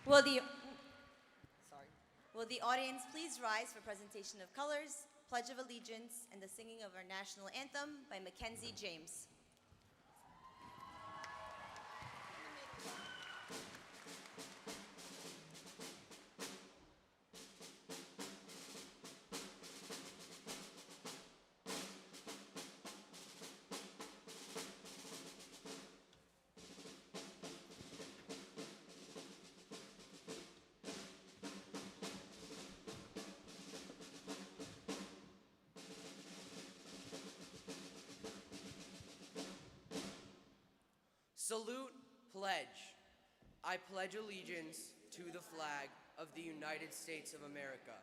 Will the, sorry, will the audience please rise for presentation of colors, Pledge of Allegiance, and the singing of our national anthem by Mackenzie James. Salute, pledge. I pledge allegiance to the flag of the United States of America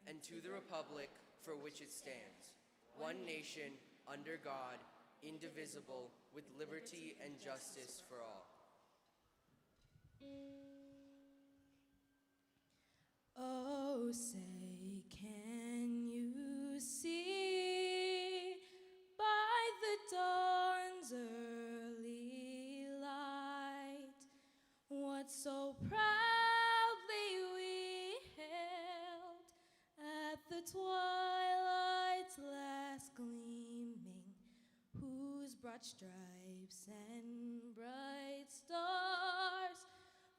and to the republic for which it stands, one nation, under God, indivisible, with liberty and justice for all. Oh, say, can you see by the dawn's early light what so proudly we hailed at the twilight's last gleaming, whose broad stripes and bright stars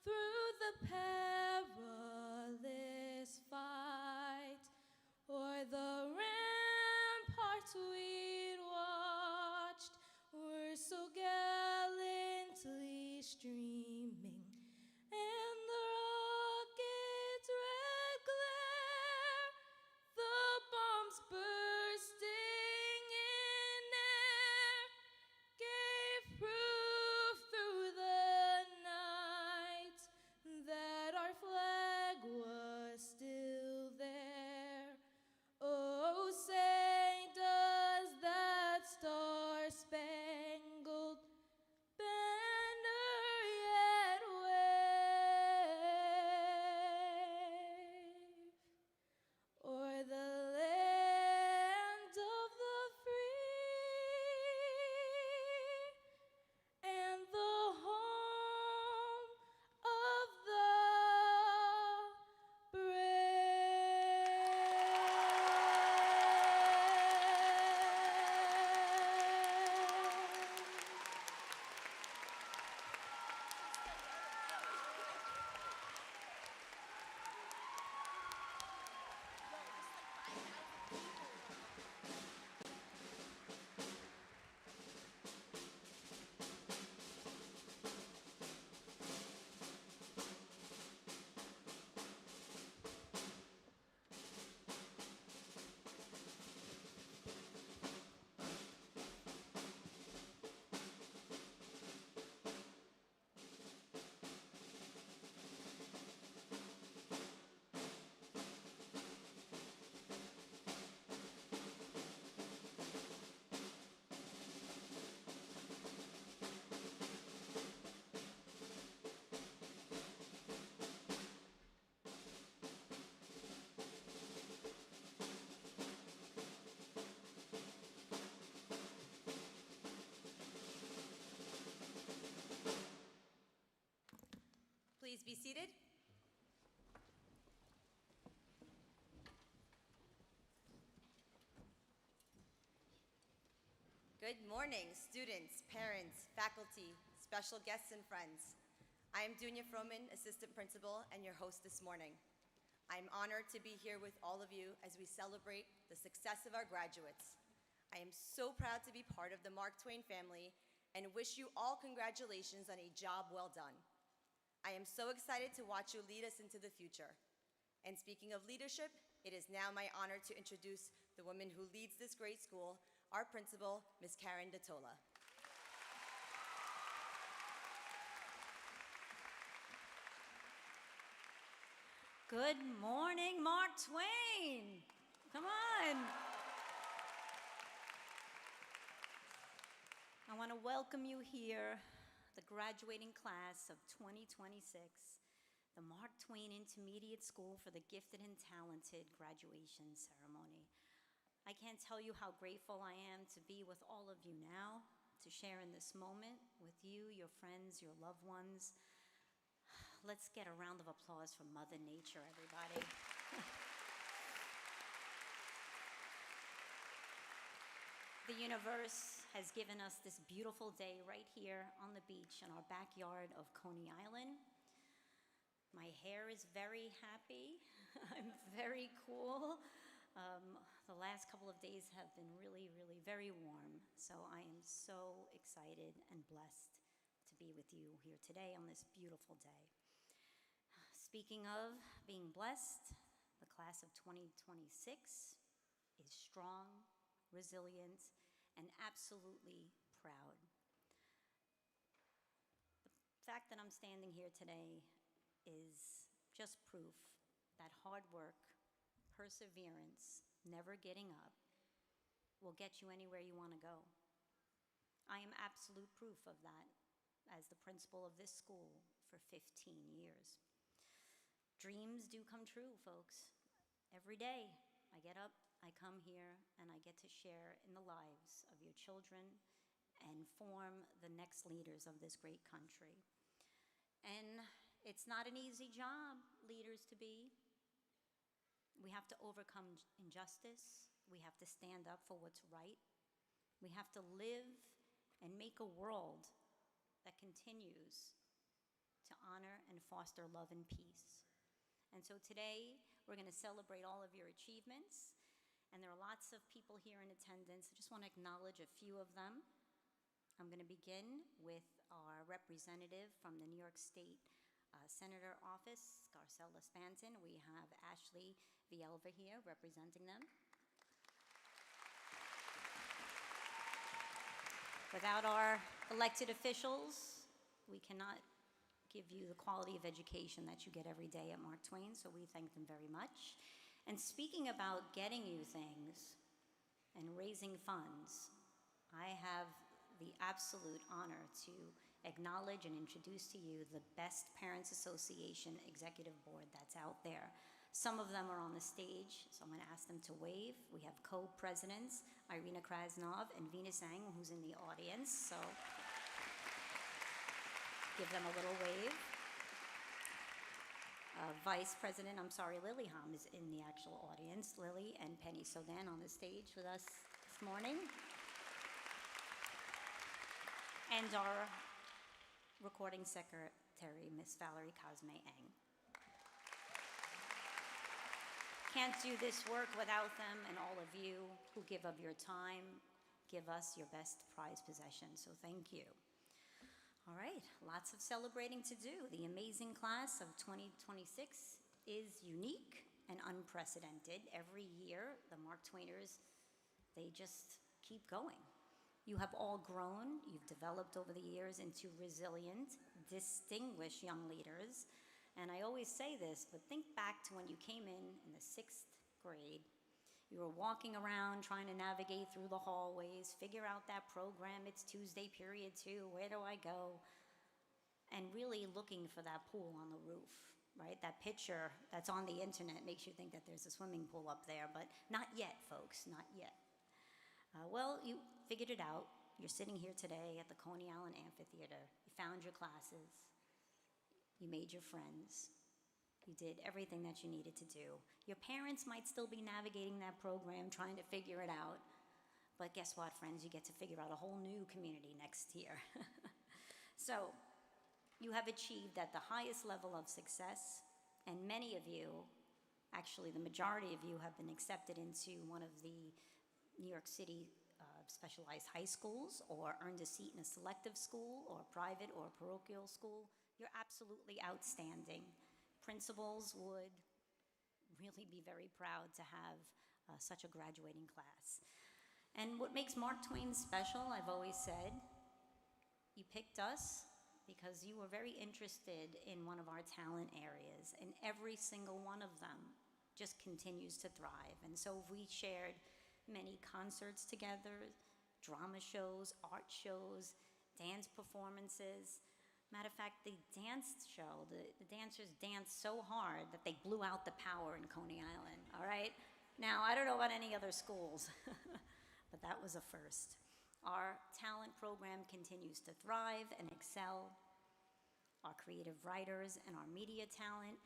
through the perilous fight o'er the ramparts we'd watched were so gallantly streaming, and the rocket's red glare, the bombs bursting in air, gave proof through the night that our flag was still there. Oh, say, does that star-spangled banner yet wave o'er the land of the free and the home of the brave? Please be seated. Good morning, students, parents, faculty, special guests, and friends. I am Dunya Froman, Assistant Principal, and your host this morning. I'm honored to be here with all of you as we celebrate the success of our graduates. I am so proud to be part of the Mark Twain family and wish you all congratulations on a job well done. I am so excited to watch you lead us into the future. And speaking of leadership, it is now my honor to introduce the woman who leads this great school, our principal, Ms. Karen Datola. Good morning, Mark Twain. Come on. I want to welcome you here, the graduating class of 2026, the Mark Twain Intermediate School for the Gifted and Talented graduation ceremony. I can't tell you how grateful I am to be with all of you now, to share in this moment with you, your friends, your loved ones. Let's get a round of applause for Mother Nature, everybody. The universe has given us this beautiful day right here on the beach in our backyard of Coney Island. My hair is very happy. I'm very cool. The last couple of days have been really, really very warm. So I am so excited and blessed to be with you here today on this beautiful day. Speaking of being blessed, the class of 2026 is strong, resilient, and absolutely proud. The fact that I'm standing here today is just proof that hard work, perseverance, never getting up will get you anywhere you want to go. I am absolute proof of that as the principal of this school for 15 years. Dreams do come true, folks. Every day I get up, I come here, and I get to share in the lives of your children and form the next leaders of this great country. And it's not an easy job, leaders to be. We have to overcome injustice. We have to stand up for what's right. We have to live and make a world that continues to honor and foster love and peace. And so today, we're going to celebrate all of your achievements. And there are lots of people here in attendance. I just want to acknowledge a few of them. I'm going to begin with our representative from the New York State Senator Office, Garcella Spanton. We have Ashley Vielva here representing them. Without our elected officials, we cannot give you the quality of education that you get every day at Mark Twain, so we thank them very much. And speaking about getting you things and raising funds, I have the absolute honor to acknowledge and introduce to you the best Parents Association Executive Board that's out there. Some of them are on the stage, so I'm going to ask them to wave. We have co-presidents, Irina Krasnov and Vina Sang, who's in the audience, so give them a little wave. Vice President, Lily Ham is in the actual audience. Lily and Penny Sodan on the stage with us this morning. And our recording secretary, Miss Valerie Cosme Eng. Can't do this work without them and all of you who give of your time, give us your best prized possession, so thank you. All right, lots of celebrating to do. The amazing class of 2026 is unique and unprecedented. Every year, the Mark Twainers, they just keep going. You have all grown, you've developed over the years into resilient, distinguished young leaders. And I always say this, but think back to when you came in the 6th grade. You were walking around trying to navigate through the hallways, figure out that program, it's Tuesday period 2, where do I go? And really looking for that pool on the roof, right? That picture that's on the internet makes you think that there's a swimming pool up there, but not yet, folks, not yet. Well, you figured it out. You're sitting here today at the Coney Island Amphitheater. You found your classes. You made your friends. You did everything that you needed to do. Your parents might still be navigating that program, trying to figure it out. But guess what, friends? You get to figure out a whole new community next year. So, you have achieved at the highest level of success, and many of you, actually the majority of you, have been accepted into one of the New York City specialized high schools, or earned a seat in a selective school, or private or parochial school. You're absolutely outstanding. Principals would really be very proud to have such a graduating class. And what makes Mark Twain special, I've always said, you picked us because you were very interested in one of our talent areas, and every single one of them just continues to thrive. And so we shared many concerts together, drama shows, art shows, dance performances. Matter of fact, the dance show, the dancers danced so hard that they blew out the power in Coney Island, all right? Now, I don't know about any other schools, but that was a first. Our talent program continues to thrive and excel. our creative writers, and our media talent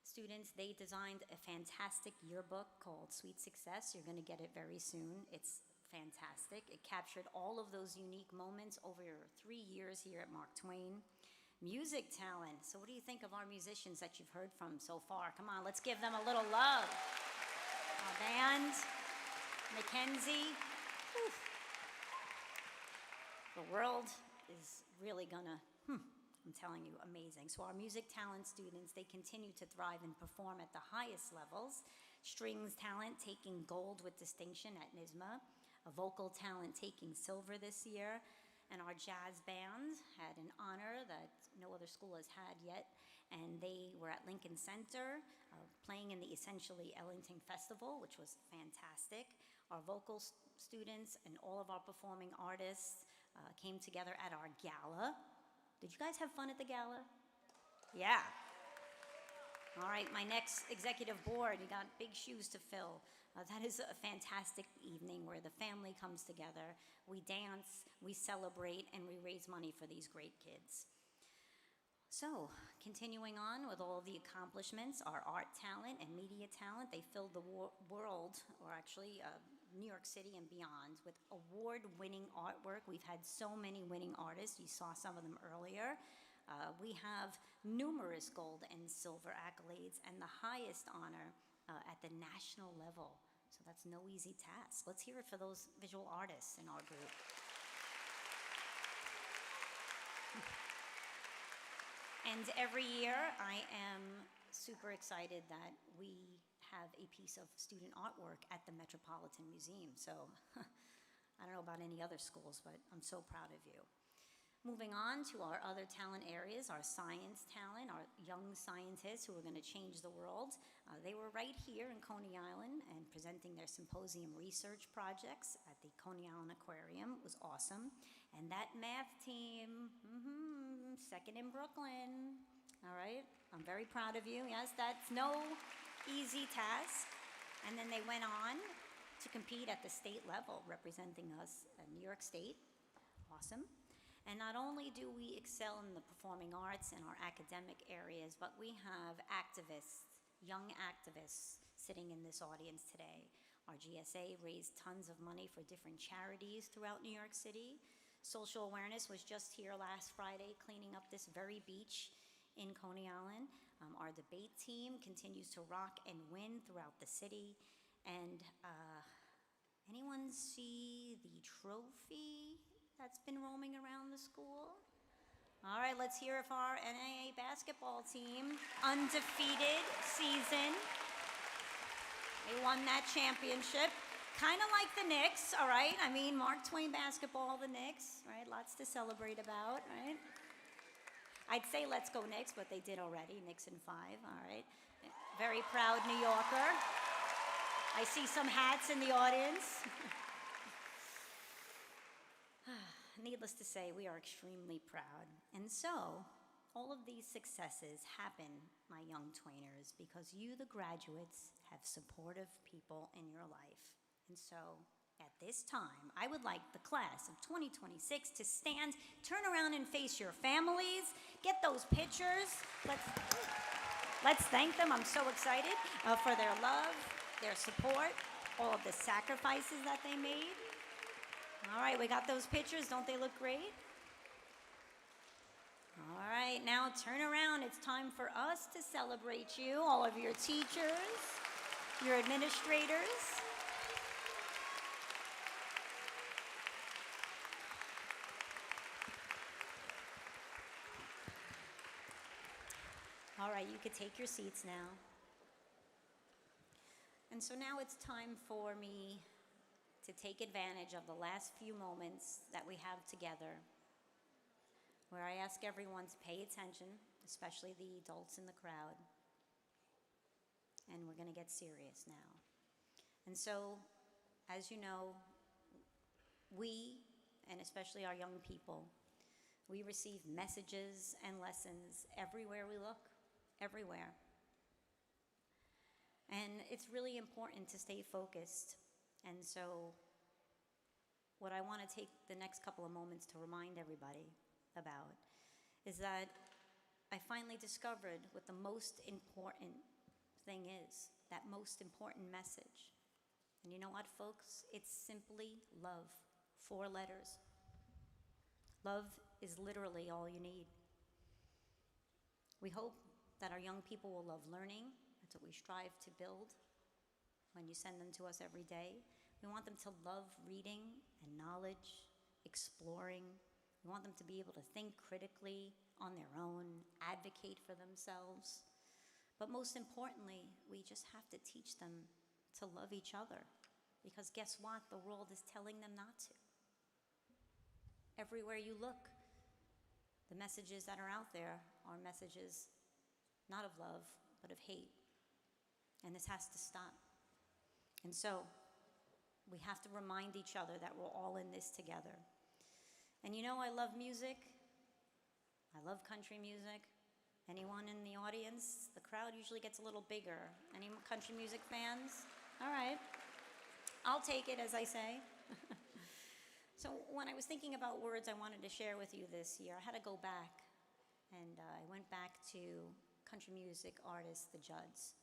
students. They designed a fantastic yearbook called Sweet Success. You're going to get it very soon. It's fantastic. It captured all of those unique moments over 3 years here at Mark Twain. Music talent. So what do you think of our musicians that you've heard from so far? Come on, let's give them a little love. Our band, Mackenzie. Whew. The world is really gonna, I'm telling you, amazing. So our music talent students, they continue to thrive and perform at the highest levels. Strings talent taking gold with distinction at NYSSMA. A vocal talent taking silver this year. And our jazz band had an honor that no other school has had yet. And they were at Lincoln Center playing in the Essentially Ellington Festival, which was fantastic. Our vocal students and all of our performing artists came together at our gala. Did you guys have fun at the gala? Yeah. All right, my next executive board, you got big shoes to fill. That is a fantastic evening where the family comes together. We dance, we celebrate, and we raise money for these great kids. So, continuing on with all the accomplishments, our art talent and media talent, they filled the world, or actually New York City and beyond, with award-winning artwork. We've had so many winning artists. You saw some of them earlier. We have numerous gold and silver accolades and the highest honor at the national level. So that's no easy task. Let's hear it for those visual artists in our group. And every year I am super excited that we have a piece of student artwork at the Metropolitan Museum. So I don't know about any other schools, but I'm so proud of you. Moving on to our other talent areas, our science talent, our young scientists who are going to change the world. They were right here in Coney Island and presenting their symposium research projects at the Coney Island Aquarium. It was awesome. And that math team, second in Brooklyn. All right, I'm very proud of you. Yes, that's no easy task. And then they went on to compete at the state level, representing us in New York State. Awesome. And not only do we excel in the performing arts and our academic areas, but we have activists, young activists, sitting in this audience today. Our GSA raised tons of money for different charities throughout New York City. Social awareness was just here last Friday, cleaning up this very beach in Coney Island. Our debate team continues to rock and win throughout the city. And anyone see the trophy that's been roaming around the school? All right, let's hear it for our NAA basketball team. Undefeated season. They won that championship. Kind of like the Knicks, all right? I mean, Mark Twain basketball, the Knicks, right? Lots to celebrate about, right? I'd say let's go Knicks, but they did already, Knicks in 5, all right? Very proud New Yorker. I see some hats in the audience. Needless to say, we are extremely proud. And so, all of these successes happen, my young Twainers, because you, the graduates, have supportive people in your life. And so, at this time, I would like the class of 2026 to stand, turn around and face your families, get those pictures. Let's thank them. I'm so excited for their love, their support, all of the sacrifices that they made. All right, we got those pictures. Don't they look great? All right, now turn around. It's time for us to celebrate you, all of your teachers, your administrators. All right, you could take your seats now. And so now it's time for me to take advantage of the last few moments that we have together, where I ask everyone to pay attention, especially the adults in the crowd. And we're going to get serious now. And so, as you know, we, and especially our young people, we receive messages and lessons everywhere we look, everywhere. And it's really important to stay focused. And so what I want to take the next couple of moments to remind everybody about is that I finally discovered what the most important thing is, that most important message. And you know what, folks? It's simply love. 4 letters. Love is literally all you need. We hope that our young people will love learning. That's what we strive to build when you send them to us every day. We want them to love reading and knowledge, exploring. We want them to be able to think critically on their own, advocate for themselves. But most importantly, we just have to teach them to love each other. Because guess what? The world is telling them not to. Everywhere you look, the messages that are out there are messages not of love, but of hate. And this has to stop. And so, we have to remind each other that we're all in this together. And you know, I love music. I love country music. Anyone in the audience? The crowd usually gets a little bigger. Any country music fans? All right. I'll take it, as I say. So when I was thinking about words I wanted to share with you this year, I had to go back. And I went back to country music artist, the Judds.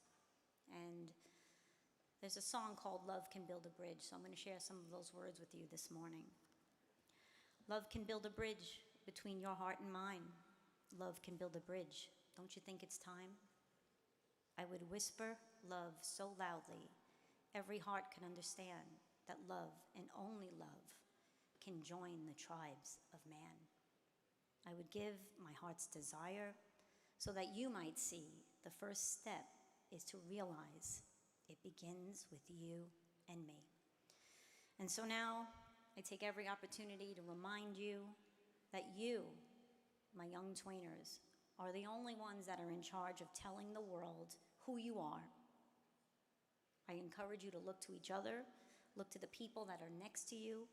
And there's a song called Love Can Build a Bridge, so I'm going to share some of those words with you this morning. Love can build a bridge between your heart and mine. Love can build a bridge. Don't you think it's time? I would whisper love so loudly, every heart can understand that love and only love can join the tribes of man. I would give my heart's desire so that you might see the first step is to realize it begins with you and me. And so now I take every opportunity to remind you that you, my young Twainers, are the only ones that are in charge of telling the world who you are. I encourage you to look to each other, look to the people that are next to you.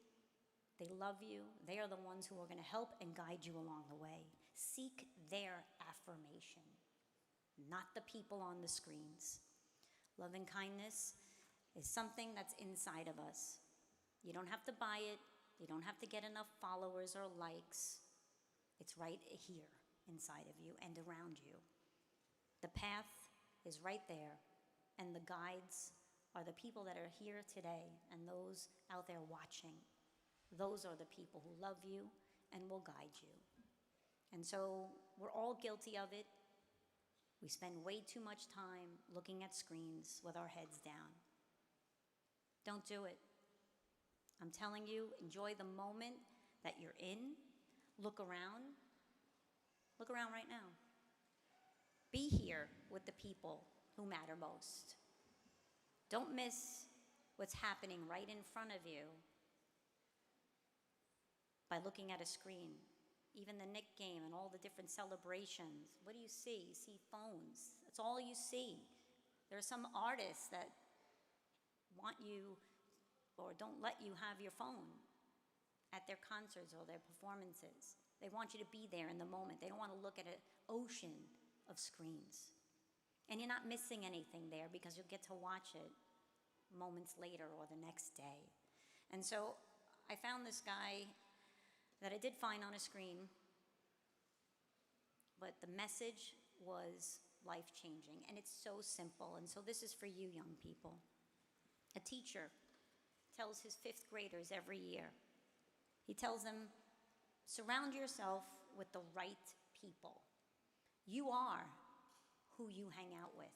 They love you. They are the ones who are going to help and guide you along the way. Seek their affirmation, not the people on the screens. Love and kindness is something that's inside of us. You don't have to buy it. You don't have to get enough followers or likes. It's right here inside of you and around you. The path is right there, and the guides are the people that are here today and those out there watching. Those are the people who love you and will guide you. And so we're all guilty of it. We spend way too much time looking at screens with our heads down. Don't do it. I'm telling you, enjoy the moment that you're in. Look around. Look around right now. Be here with the people who matter most. Don't miss what's happening right in front of you by looking at a screen. Even the Knick game and all the different celebrations. What do you see? You see phones. That's all you see. There are some artists that want you or don't let you have your phone at their concerts or their performances. They want you to be there in the moment. They don't want to look at an ocean of screens. And you're not missing anything there because you'll get to watch it moments later or the next day. And so I found this guy that I did find on a screen, but the message was life-changing, and it's so simple. And so this is for you young people. A teacher tells his 5th graders every year, he tells them, surround yourself with the right people. You are who you hang out with.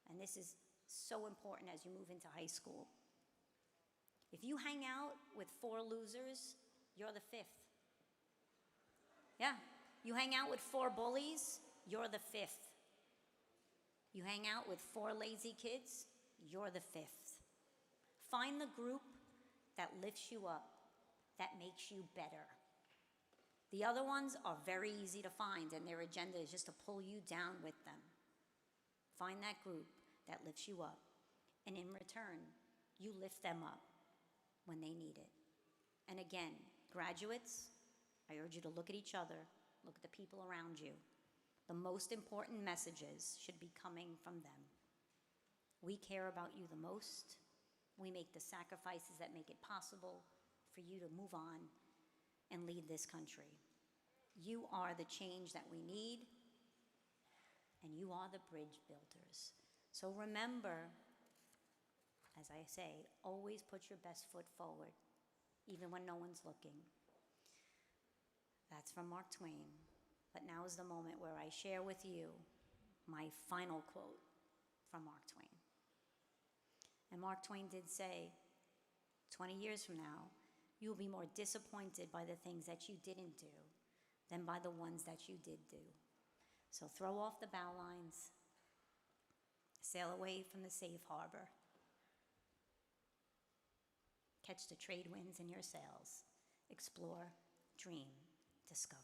And this is so important as you move into high school. If you hang out with 4 losers, you're the 5th. Yeah, you hang out with 4 bullies, you're the 5th. You hang out with 4 lazy kids, you're the 5th. Find the group that lifts you up, that makes you better. The other ones are very easy to find, and their agenda is just to pull you down with them. Find that group that lifts you up, and in return, you lift them up when they need it. And again, graduates, I urge you to look at each other, look at the people around you. The most important messages should be coming from them. We care about you the most. We make the sacrifices that make it possible for you to move on and lead this country. You are the change that we need, you are the bridge builders. So remember, as I say, always put your best foot forward, even when no one's looking. That's from Mark Twain. But now is the moment where I share with you my final quote from Mark Twain. And Mark Twain did say, 20 years from now, you will be more disappointed by the things that you didn't do than by the ones that you did do. So throw off the bow lines, sail away from the safe harbor, catch the trade winds in your sails, explore, dream, discover.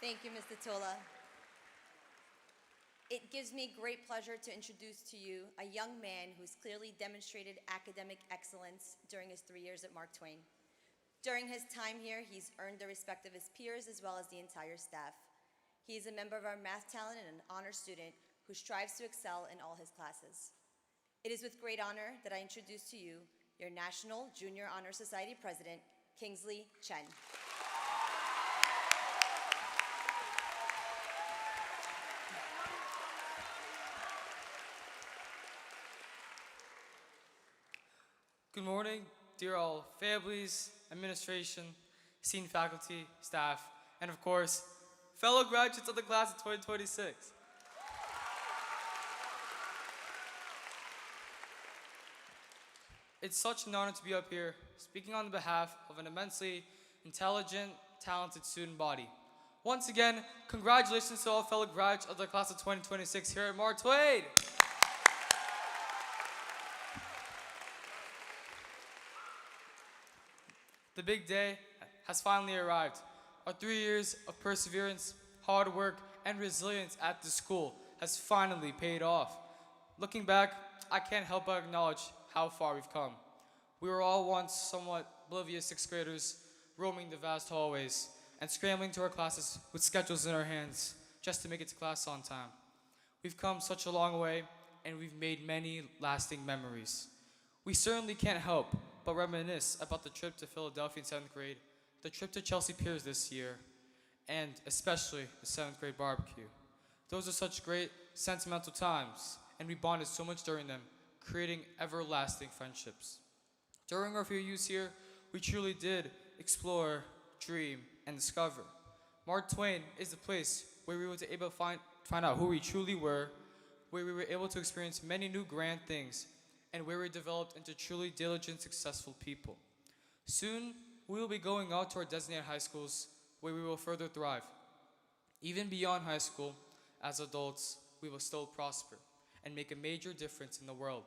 Thank you, Ms. Tola. It gives me great pleasure to introduce to you a young man who's clearly demonstrated academic excellence during his 3 years at Mark Twain. During his time here, he's earned the respect of his peers as well as the entire staff. He is a member of our math talent and an honor student who strives to excel in all his classes. It is with great honor that I introduce to you your National Junior Honor Society President, Kingsley Chen. Good morning, dear all families, administration, esteemed faculty, staff, and of course, fellow graduates of the class of 2026. It's such an honor to be up here speaking on behalf of an immensely intelligent, talented student body. Once again, congratulations to all fellow graduates of the class of 2026 here at Mark Twain. The big day has finally arrived. Our 3 years of perseverance, hard work, and resilience at the school has finally paid off. Looking back, I can't help but acknowledge how far we've come. We were all once somewhat oblivious 6th graders roaming the vast hallways and scrambling to our classes with schedules in our hands just to make it to class on time. We've come such a long way, and we've made many lasting memories. We certainly can't help but reminisce about the trip to Philadelphia in 7th grade, the trip to Chelsea Piers this year, and especially the 7th grade barbecue. Those are such great sentimental times, and we bonded so much during them, creating everlasting friendships. During our few years here, we truly did explore, dream, and discover. Mark Twain is the place where we were able to find out who we truly were, where we were able to experience many new grand things, and where we developed into truly diligent, successful people. Soon, we will be going out to our designated high schools where we will further thrive. Even beyond high school, as adults, we will still prosper and make a major difference in the world.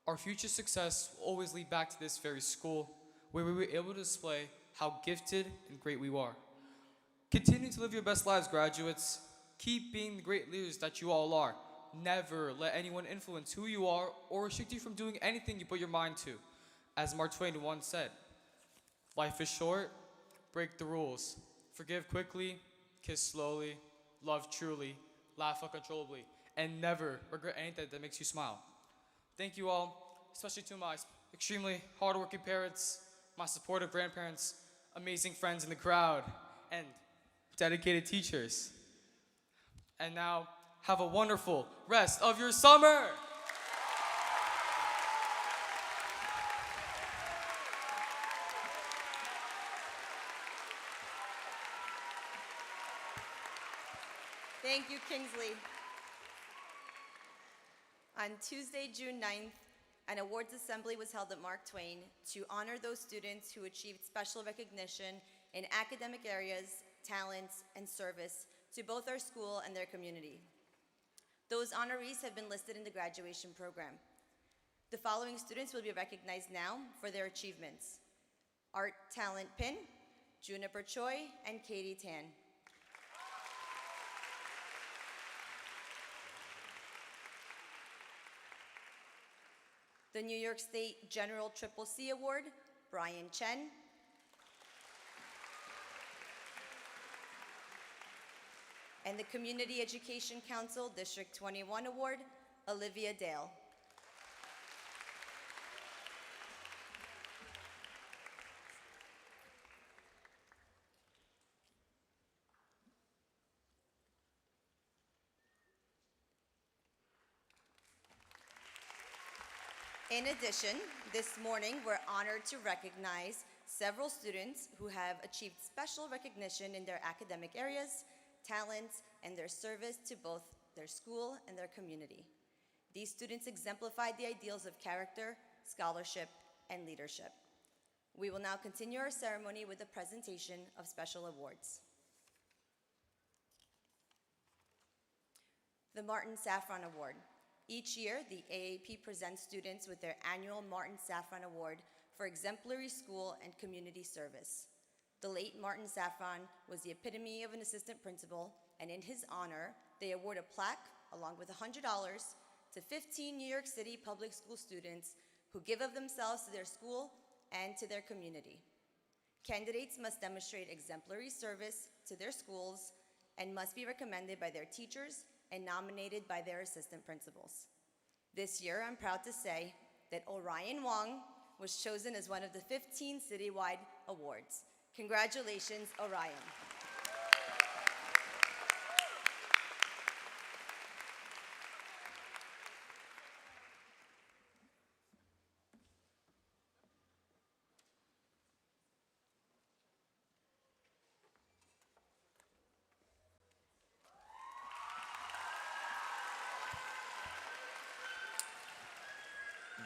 Our future success will always lead back to this very school where we were able to display how gifted and great we are. Continue to live your best lives, graduates. Keep being the great leaders that you all are. Never let anyone influence who you are or restrict you from doing anything you put your mind to. As Mark Twain once said, life is short, break the rules. Forgive quickly, kiss slowly, love truly, laugh uncontrollably, and never regret anything that makes you smile. Thank you all, especially to my extremely hardworking parents, my supportive grandparents, amazing friends in the crowd, and dedicated teachers. And now, have a wonderful rest of your summer! Thank you, Kingsley. On Tuesday, June 9th, an awards assembly was held at Mark Twain to honor those students who achieved special recognition in academic areas, talents, and service to both our school and their community. Those honorees have been listed in the graduation program. The following students will be recognized now for their achievements: Art Talent Pin, Juniper Choi, and Katie Tan. The New York State General Triple C Award, Brian Chen. And the Community Education Council District 21 Award, Olivia Dale. In addition, this morning we're honored to recognize several students who have achieved special recognition in their academic areas, talents, and their service to both their school and their community. These students exemplified the ideals of character, scholarship, and leadership. We will now continue our ceremony with a presentation of special awards. The Martin Saffron Award. Each year, the AAP presents students with their annual Martin Saffron Award for exemplary school and community service. The late Martin Saffron was the epitome of an assistant principal, and in his honor, they award a plaque along with $100 to 15 New York City public school students who give of themselves to their school and to their community. Candidates must demonstrate exemplary service to their schools and must be recommended by their teachers and nominated by their assistant principals. This year, I'm proud to say that Orion Wong was chosen as one of the 15 citywide awards. Congratulations, Orion.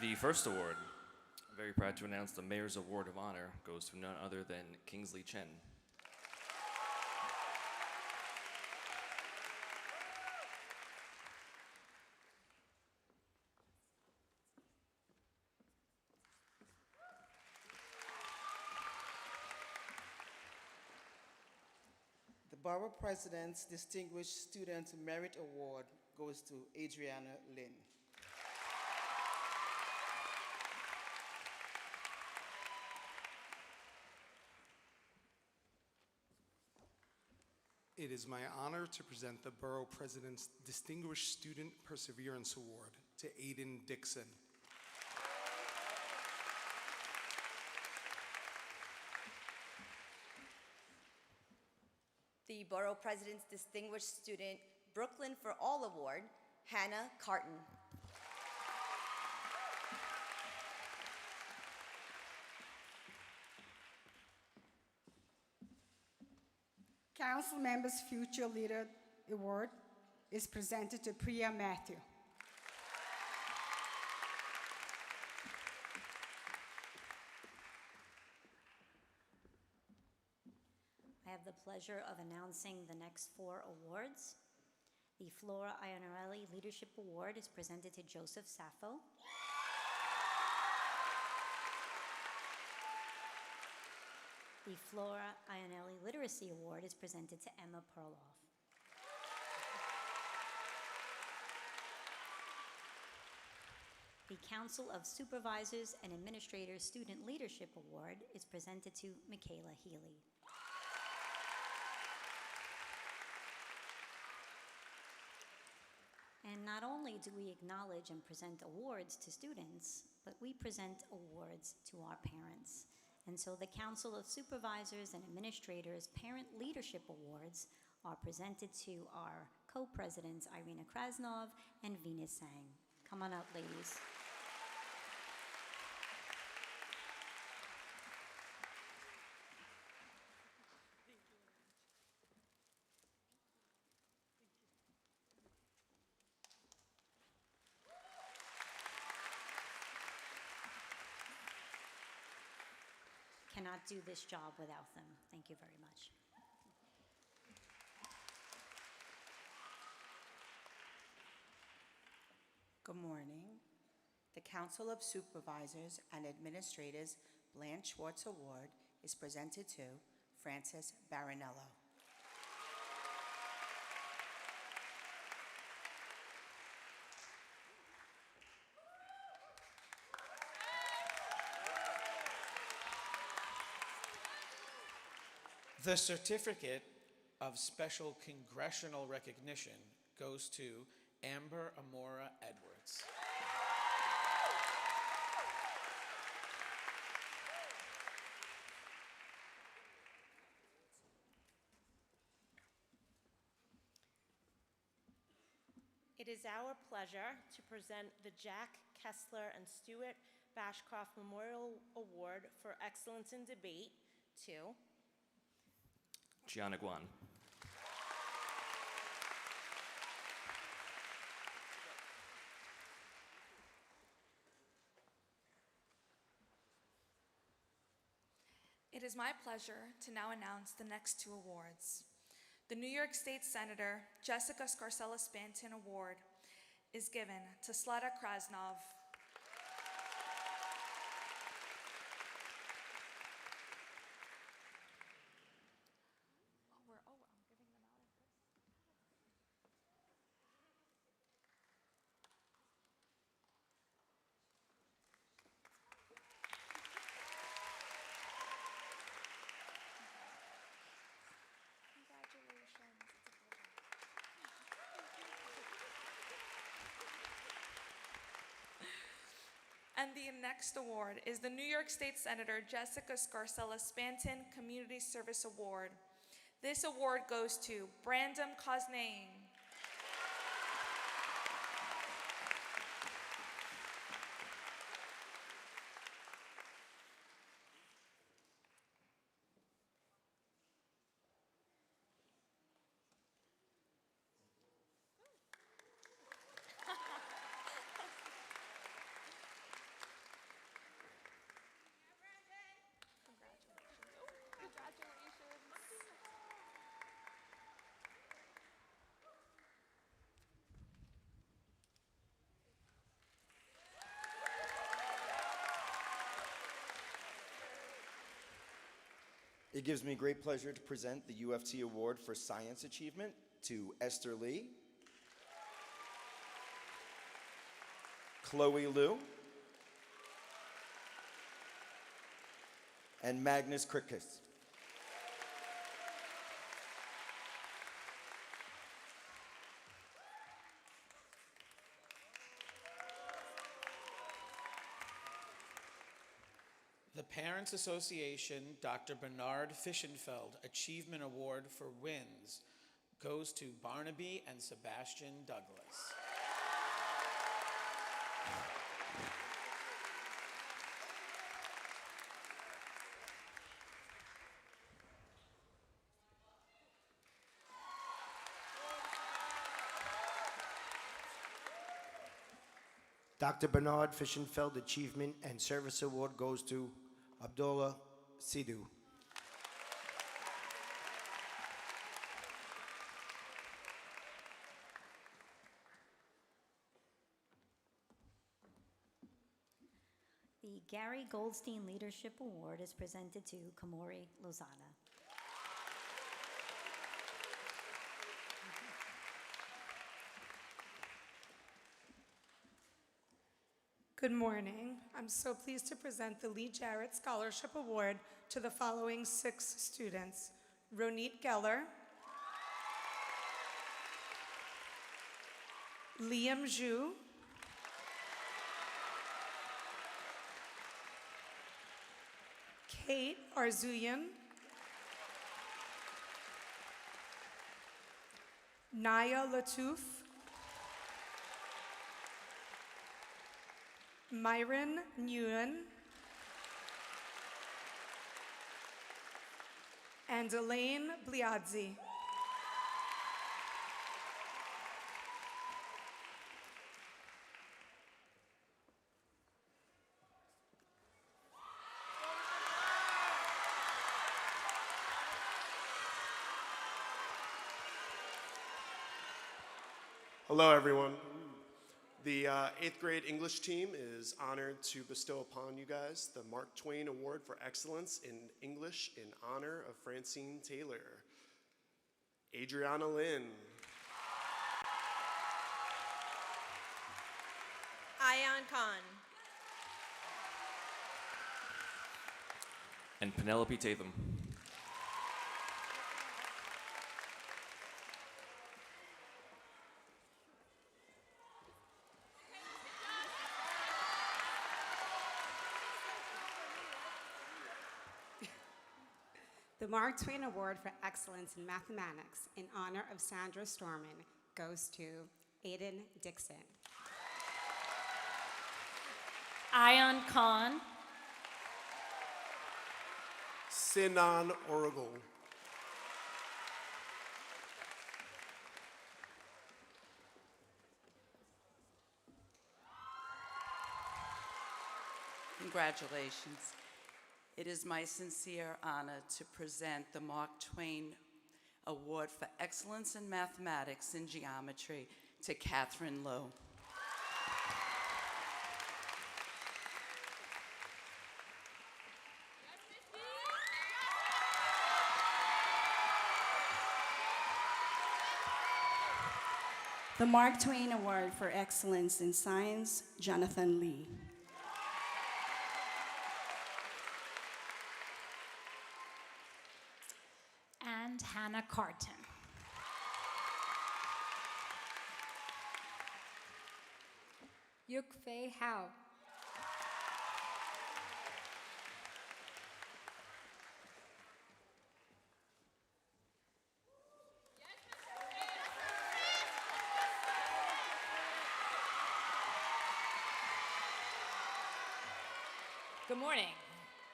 The first award, very proud to announce the Mayor's Award of Honor, goes to none other than Kingsley Chen. The Borough President's Distinguished Student Merit Award goes to Adriana Lynn. It is my honor to present the Borough President's Distinguished Student Perseverance Award to Aiden Dixon. The Borough President's Distinguished Student Brooklyn for All Award, Hannah Carton. Council Members' Future Leader Award is presented to Priya Matthew. I have the pleasure of announcing the next 4 awards. The Flora Ionarelli Leadership Award is presented to Joseph Sappho. The Flora Ionelli Literacy Award is presented to Emma Perloff. The Council of Supervisors and Administrators Student Leadership Award is presented to Michaela Healy. And not only do we acknowledge and present awards to students, but we present awards to our parents. And so the Council of Supervisors and Administrators Parent Leadership Awards are presented to our co-presidents, Irina Krasnov and Venus Sang. Come on up, ladies. Cannot do this job without them. Thank you very much. Good morning. The Council of Supervisors and Administrators Blanche Schwartz Award is presented to Francis Barinello. The Certificate of Special Congressional Recognition goes to Amber Amora Edwards. It is our pleasure to present the Jack Kessler and Stuart Bashcroft Memorial Award for Excellence in Debate to Gianna Guan. It is my pleasure to now announce the next two awards. The New York State Senator Jessica Scarcella-Spanton Award is given to Slata Krasnov. And the next award is the New York State Senator Jessica Scarcella-Spanton Community Service Award. This award goes to Brandon Cosnain. It gives me great pleasure to present the UFT Award for Science Achievement to Esther Lee, Chloe Liu, and Magnus Krikis. The Parents Association Dr. Bernard Fischenfeld Achievement Award for Wins goes to Barnaby and Sebastian Douglas. Dr. Bernard Fischenfeld Achievement and Service Award goes to Abdullah Sidhu. The Gary Goldstein Leadership Award is presented to Kamori Lozada. Good morning. I'm so pleased to present the Lee Jarrett Scholarship Award to the following 6 students: Ronit Geller, Liam Zhu, Kate Arzuyan, Naya Latouf, Myron Nguyen, and Elaine Bliadzi. Hello, everyone. The 8th grade English team is honored to bestow upon you guys the Mark Twain Award for Excellence in English in honor of Francine Taylor, Adriana Lynn, Ayan Khan, and Penelope Tatham. The Mark Twain Award for Excellence in Mathematics in honor of Sandra Storman goes to Aiden Dixon. Ion Khan. Sinan Oragle. Congratulations. It is my sincere honor to present the Mark Twain Award for Excellence in Mathematics and Geometry to Catherine Lowe. The Mark Twain Award for Excellence in Science, Jonathan Lee. And Hannah Carton. Yukfei Hao. Good morning.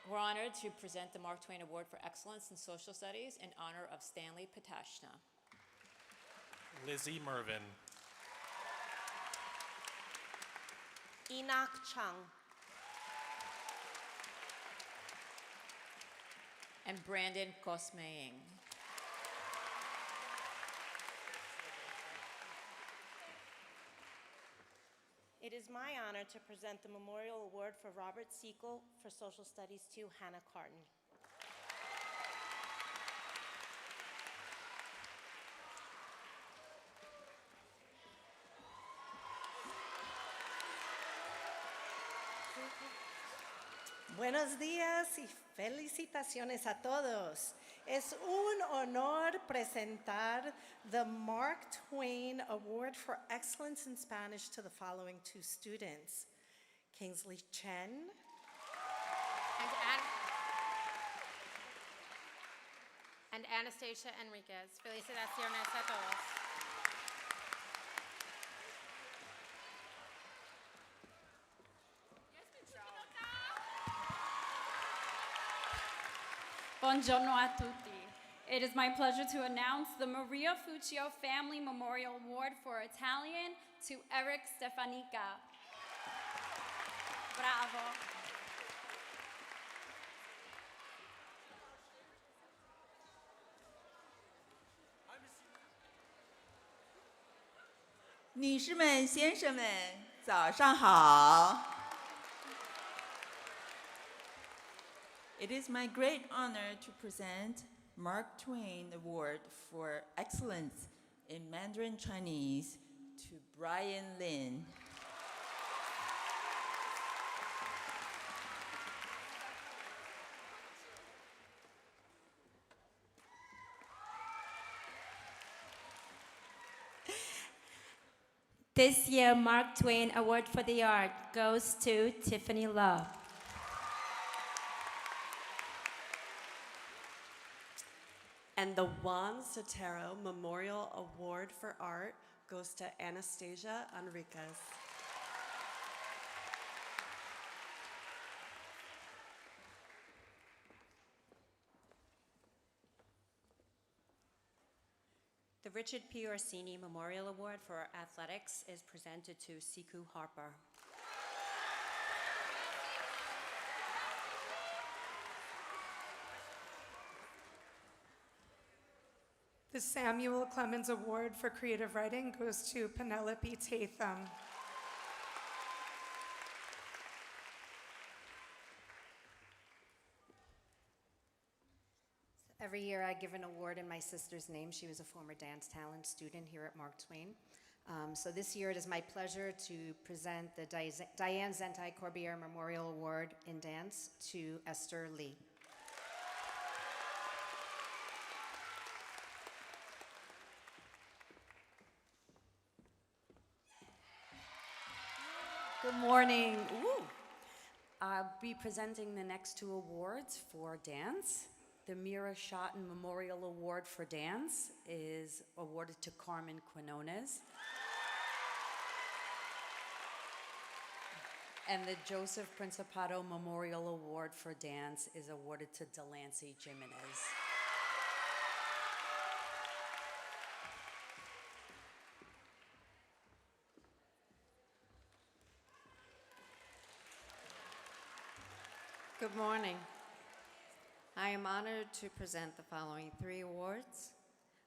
We're honored to present the Mark Twain Award for Excellence in Social Studies in honor of Stanley Patashna. Lizzie Mervin. Enoch Chung. And Brandon Kosmeing. It is my honor to present the Memorial Award for Robert Sequel for Social Studies to Hannah Carton. Buenos días y felicitaciones a todos. Es un honor presentar the Mark Twain Award for Excellence in Spanish to the following two students, Kingsley Chen And Anastasia Enriquez. Felicitaciones a todos. Buongiorno a tutti. It is my pleasure to announce the Maria Fuccio Family Memorial Award for Italian to Eric Stefanica. Bravo. It is my great honor to present Mark Twain Award for Excellence in Mandarin Chinese to Brian Lin. This year, Mark Twain Award for the Art goes to Tiffany Love. And the Juan Sotero Memorial Award for Art goes to Anastasia Enriquez. The Richard P. Orsini Memorial Award for Athletics is presented to Siku Harper. The Samuel Clemens Award for Creative Writing goes to Penelope Tatham. Every year I give an award in my sister's name. She was a former dance talent student here at Mark Twain. So this year it is my pleasure to present the Diane Zentai Corbiere Memorial Award in Dance to Esther Lee. Good morning. Ooh. I'll be presenting the next two awards for dance. The Mira Schotten Memorial Award for Dance is awarded to Carmen Quinones. And the Joseph Principato Memorial Award for Dance is awarded to Delancey Jimenez. Good morning. I am honored to present the following 3 awards.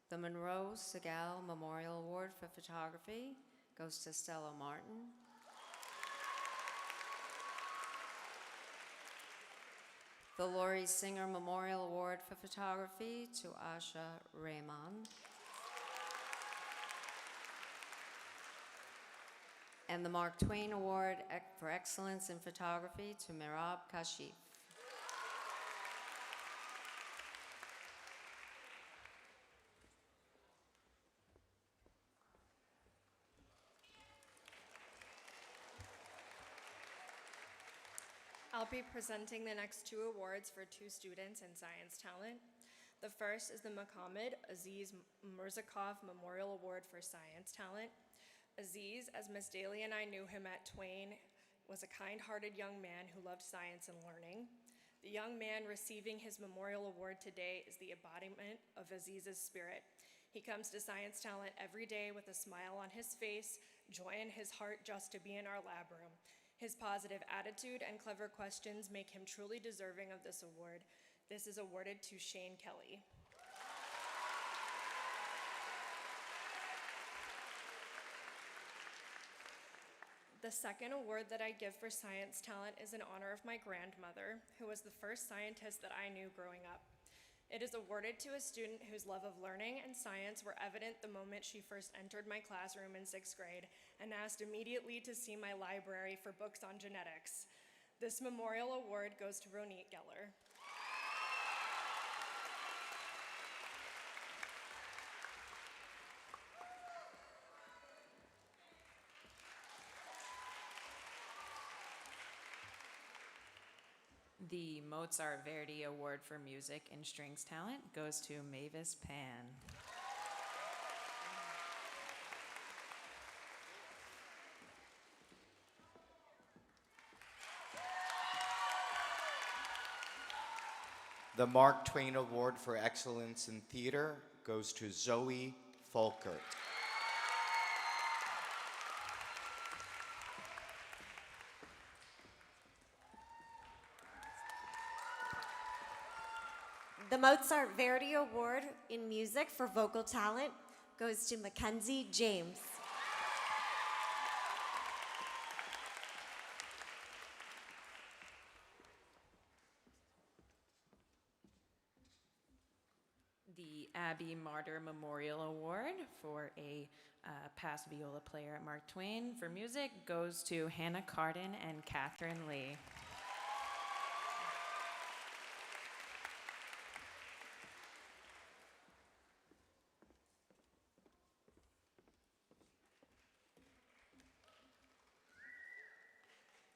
The Monroe Segal Memorial Award for Photography goes to Stella Martin. The Laurie Singer Memorial Award for Photography to Asha Rahman. And the Mark Twain Award for Excellence in Photography to Mirab Kashif. I'll be presenting the next 2 awards for 2 students in science talent. The first is the Mohammed Aziz Mirzakov Memorial Award for Science Talent. Aziz, as Miss Daly and I knew him at Twain, was a kind-hearted young man who loved science and learning. The young man receiving his memorial award today is the embodiment of Aziz's spirit. He comes to Science Talent every day with a smile on his face, joy in his heart just to be in our lab room. His positive attitude and clever questions make him truly deserving of this award. This is awarded to Shane Kelly. The second award that I give for science talent is in honor of my grandmother, who was the first scientist that I knew growing up. It is awarded to a student whose love of learning and science were evident the moment she first entered my classroom in 6th grade and asked immediately to see my library for books on genetics. This memorial award goes to Ronit Geller. The Mozart Verdi Award for Music and Strings Talent goes to Mavis Pan. The Mark Twain Award for Excellence in Theater goes to Zoe Folkert. The Mozart Verdi Award in Music for Vocal Talent goes to Mackenzie James. The Abby Martyr Memorial Award for a past viola player at Mark Twain for music goes to Hannah Cardin and Catherine Lee.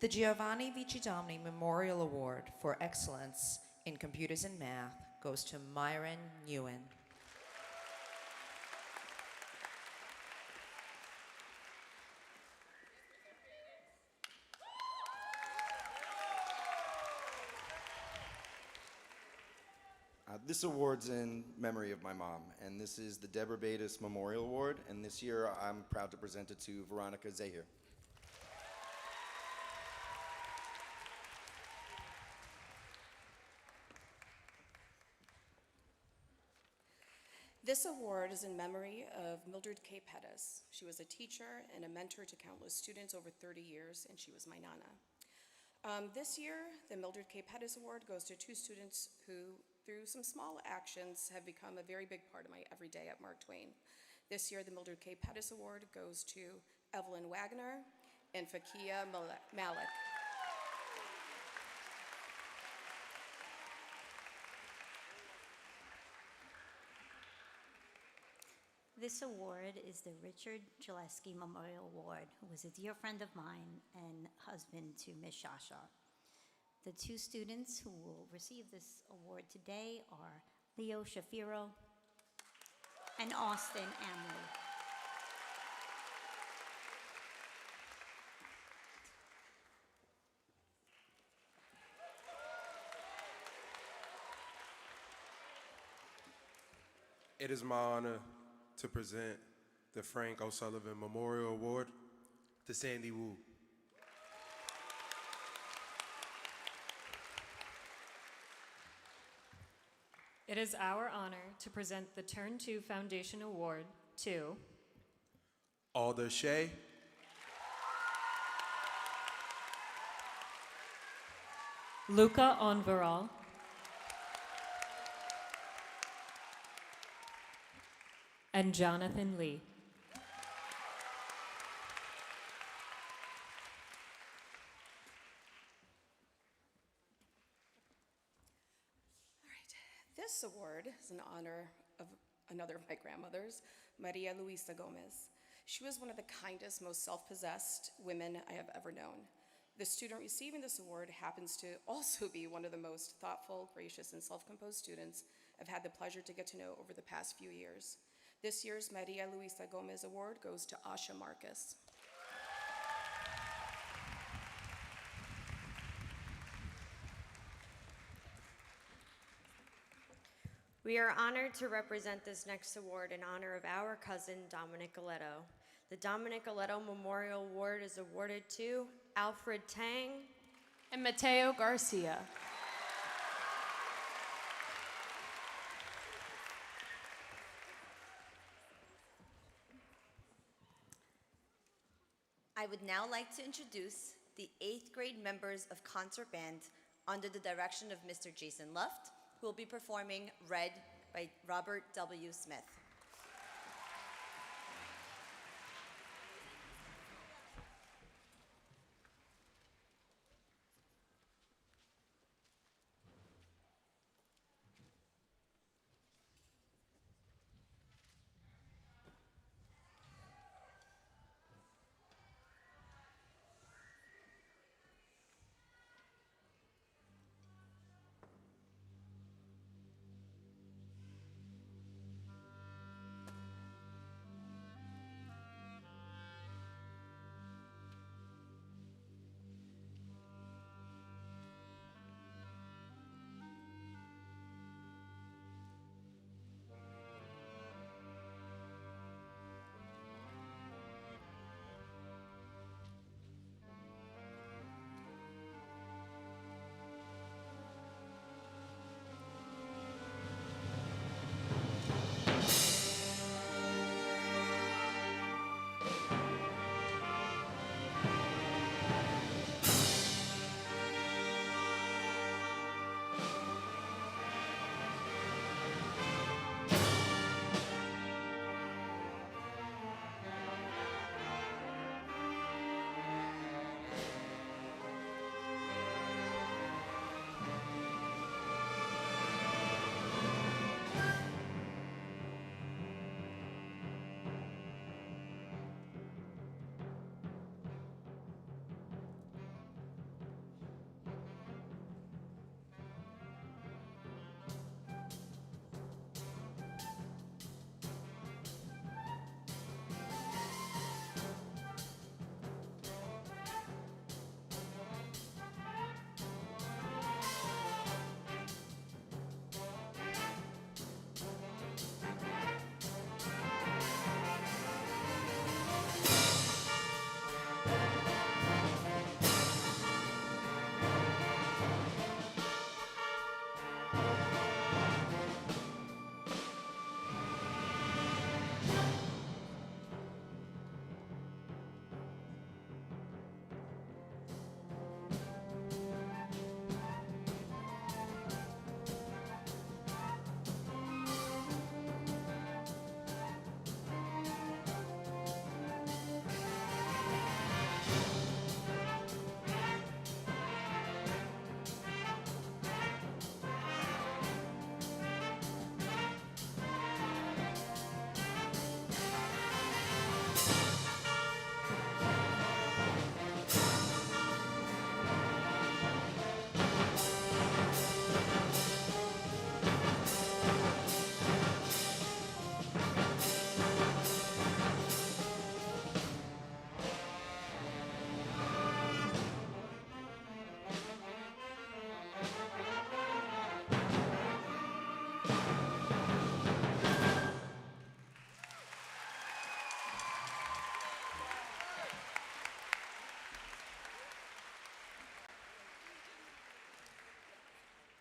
The Giovanni Vici-Domini Memorial Award for Excellence in Computers and Math goes to Myron Nguyen. This award's in memory of my mom, and this is the Deborah Batis Memorial Award, and this year I'm proud to present it to Veronica Zahir. This award is in memory of Mildred K. Pettis. She was a teacher and a mentor to countless students over 30 years, and she was my nana. This year, the Mildred K. Pettis Award goes to 2 students who, through some small actions, have become a very big part of my everyday at Mark Twain. This year, the Mildred K. Pettis Award goes to Evelyn Wagner and Fakia Malik. This award is the Richard Gillespie Memorial Award, who was a dear friend of mine and husband to Miss Shasha. The 2 students who will receive this award today are Leo Shafiro and Austin Amley. It is my honor to present the Frank O'Sullivan Memorial Award to Sandy Wu. It is our honor to present the Turn 2 Foundation Award to Alder Shea, Luca Onvaral, and Jonathan Lee. This award is in honor of another of my grandmothers, Maria Luisa Gomez. She was one of the kindest, most self-possessed women I have ever known. The student receiving this award happens to also be one of the most thoughtful, gracious, and self-composed students I've had the pleasure to get to know over the past few years. This year's Maria Luisa Gomez Award goes to Asha Marcus. We are honored to represent this next award in honor of our cousin, Dominic Aletto. The Dominic Aletto Memorial Award is awarded to Alfred Tang And Mateo Garcia. I would now like to introduce the 8th grade members of concert band under the direction of Mr. Jason Luft, who will be performing Red by Robert W. Smith.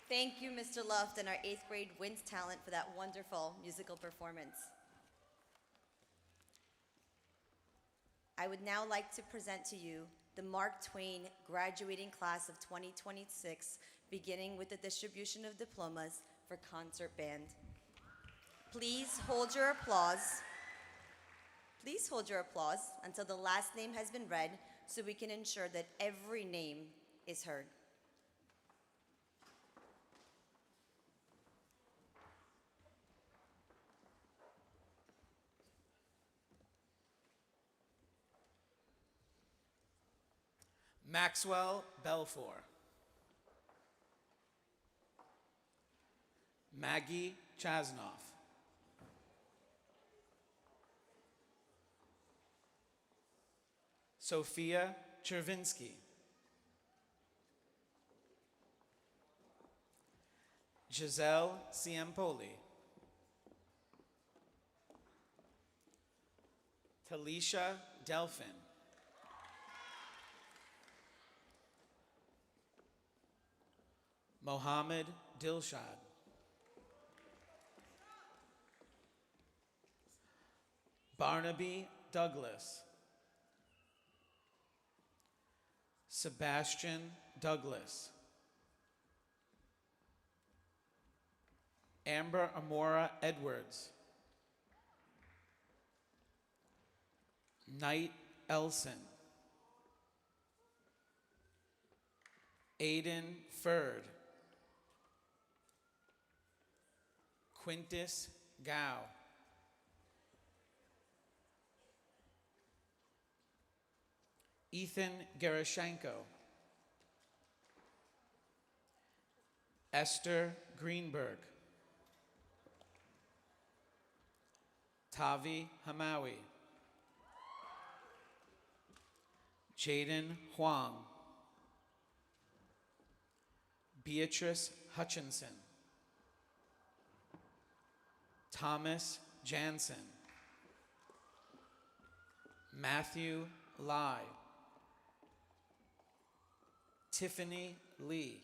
Thank you, Mr. Luft, and our 8th grade Wins Talent for that wonderful musical performance. I would now like to present to you the Mark Twain graduating class of 2026, beginning with the distribution of diplomas for concert band. Please hold your applause. Please hold your applause until the last name has been read so we can ensure that every name is heard. Maxwell Belfour. Maggie Chasnoff. Sophia Chervinsky. Giselle Ciampoli. Talisha Delphin. Mohammed Dilshad. Barnaby Douglas. Sebastian Douglas. Amber Amora Edwards. Knight Elson. Aiden Ferd. Quintus Gao. Ethan Gerashenko. Esther Greenberg. Tavi Hamawi. Jaden Huang. Beatrice Hutchinson. Thomas Jansen. Matthew Lai. Tiffany Lee.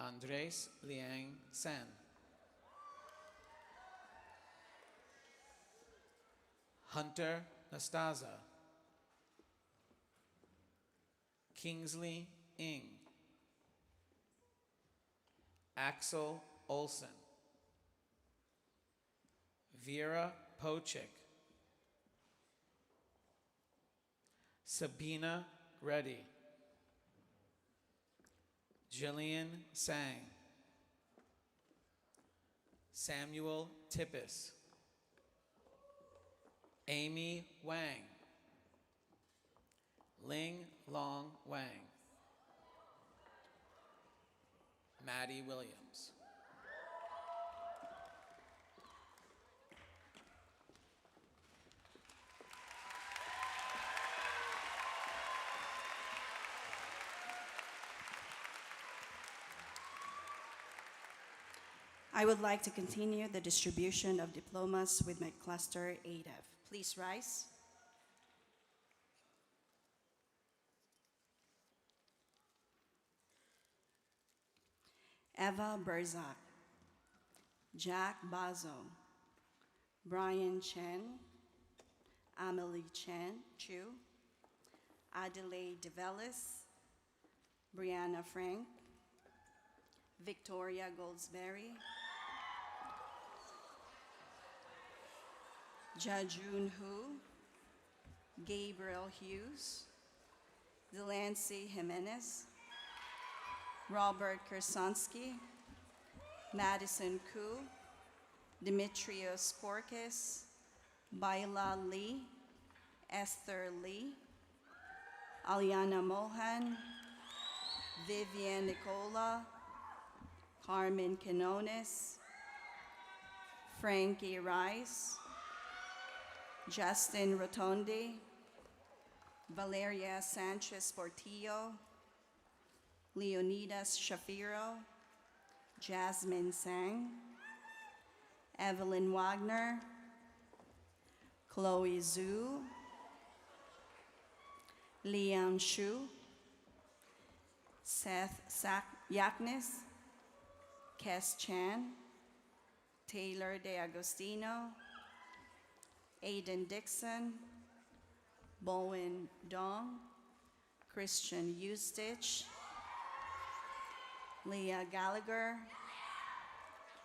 Andres Liang Sen. Hunter Nastaza. Kingsley Ng. Axel Olson. Vera Pochik. Sabina Reddy. Jillian Sang. Samuel Tippis. Amy Wang. Ling Long Wang. Maddie Williams. I would like to continue the distribution of diplomas with my cluster 8F. Please rise. Eva Berzak, Jack Bazo, Brian Chen, Amelie Chu, Adelaide DeVellis, Brianna Frank, Victoria Goldsberry, Jajun Hu, Gabriel Hughes, Delancey Jimenez, Robert Kersansky, Madison Koo, Dimitrios Porkis, Baila Lee, Esther Lee, Aliana Mohan, Vivian Nicola, Carmen Quinones, Frankie Rice, Justin Rotondi, Valeria Sanchez Portillo, Leonidas Shapiro, Jasmine Sang, Evelyn Wagner, Chloe Zhu, Liang Shu, Yaknis, Kes Chan, Taylor De Agostino, Aiden Dixon, Bowen Dong, Christian Eustich, Leah Gallagher,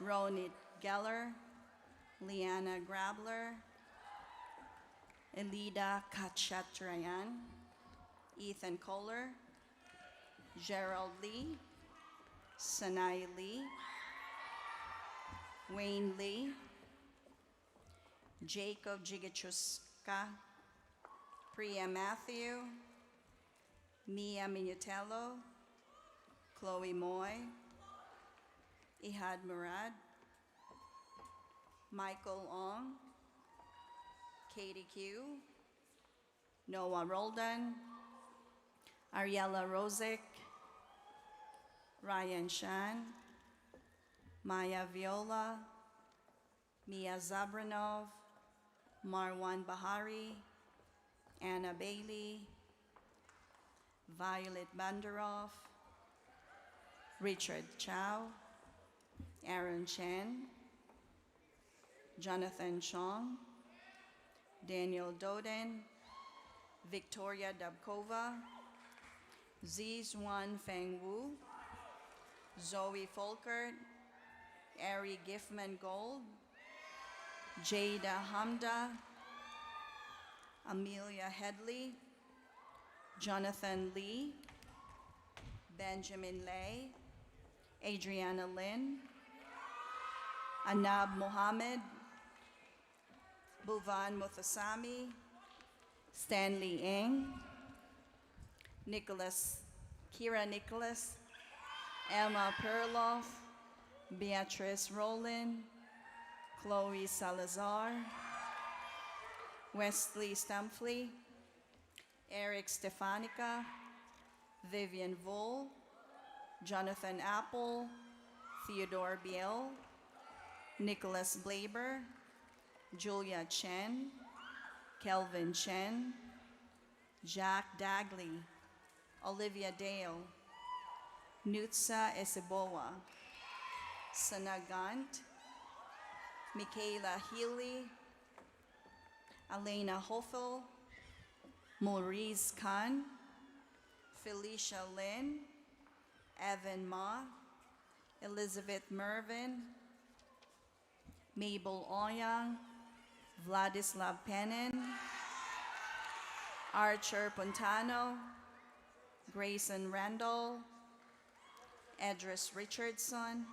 Ronit Geller, Liana Grabler, Elida Kachatrayan, Ethan Kohler, Gerald Lee, Sanai Lee, Wayne Lee, Jacob Jigachuska, Priya Matthew, Mia Minutello, Chloe Moy, Ihad Murad, Michael Ong, Katie Q, Noah Roldan, Ariella Rosick, Ryan Shan, Maya Viola, Mia Zabranov, Marwan Bahari, Anna Bailey, Violet Banderoff, Richard Chow, Aaron Chen, Jonathan Chong, Daniel Doden, Victoria Dabkova, Zizwan Feng Wu, Zoe Folkert, Ari Giffman Gold, Jada Hamda, Amelia Headley, Jonathan Lee, Benjamin Lay, Adriana Lynn, Anab Mohammed, Bhuvan Muthasamy, Stanley Ng, Kira Nicholas, Emma Perloff, Beatrice Rowland, Chloe Salazar, Wesley Stamfley, Eric Stefanica, Vivian Vole, Jonathan Apple, Theodore Biel, Nicholas Blaber, Julia Chen, Kelvin Chen, Jack Dagley, Olivia Dale, Nutsa Eseboa, Sana Gant, Michaela Healy, Elena Hoffel, Maurice Khan, Felicia Lynn, Evan Ma, Elizabeth Mervin, Mabel Oyang, Vladislav Penin, Archer Pontano, Grayson Randall, Edris Richardson,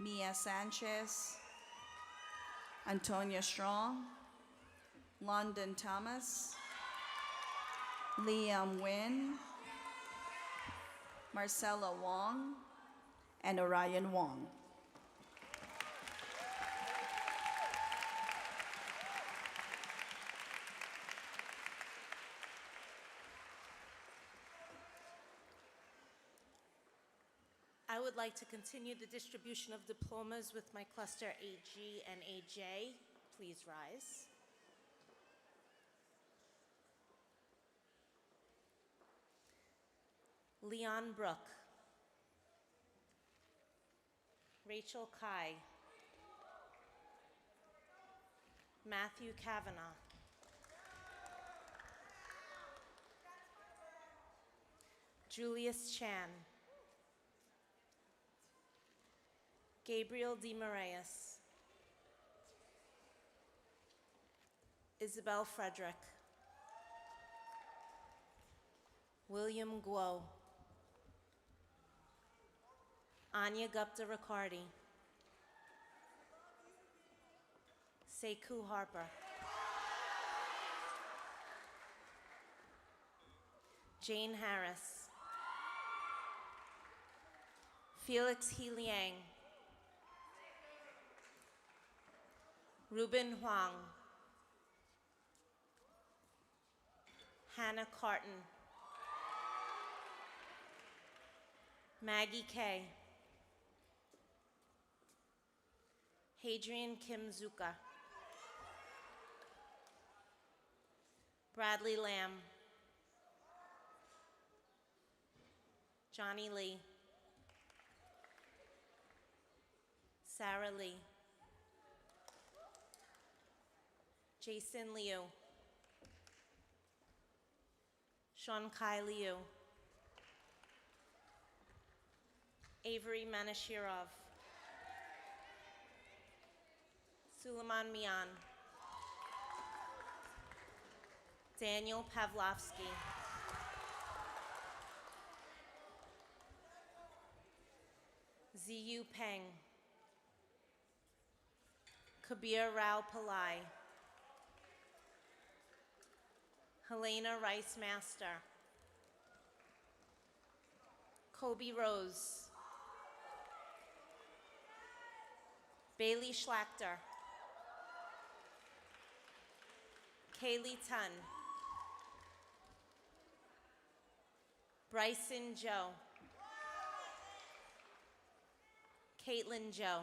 Mia Sanchez, Antonia Strong, London Thomas, Liam Nguyen, Marcella Wong, and Orion Wong. I would like to continue the distribution of diplomas with my cluster AG and AJ. Please rise. Leon Brook, Rachel Kai, Matthew Kavanaugh, Julius Chan, Gabriel D. Moraes, Isabel Frederick, William Guo, Anya Gupta Riccardi, Sekou Harper, Jane Harris, Felix He Liang, Ruben Huang, Hannah Carton, Maggie Kay, Hadrian Kim Zuka, Bradley Lamb, Johnny Lee, Sarah Lee, Jason Liu, Sean Kai Liu, Avery Manashirov, Suleiman Mian, Daniel Pavlovsky, Ziyu Peng, Kabir Rao Pillai, Helena Rice Master, Kobe Rose, Bailey Schlachter, Kaylee Tun, Bryson Joe, Caitlin Joe,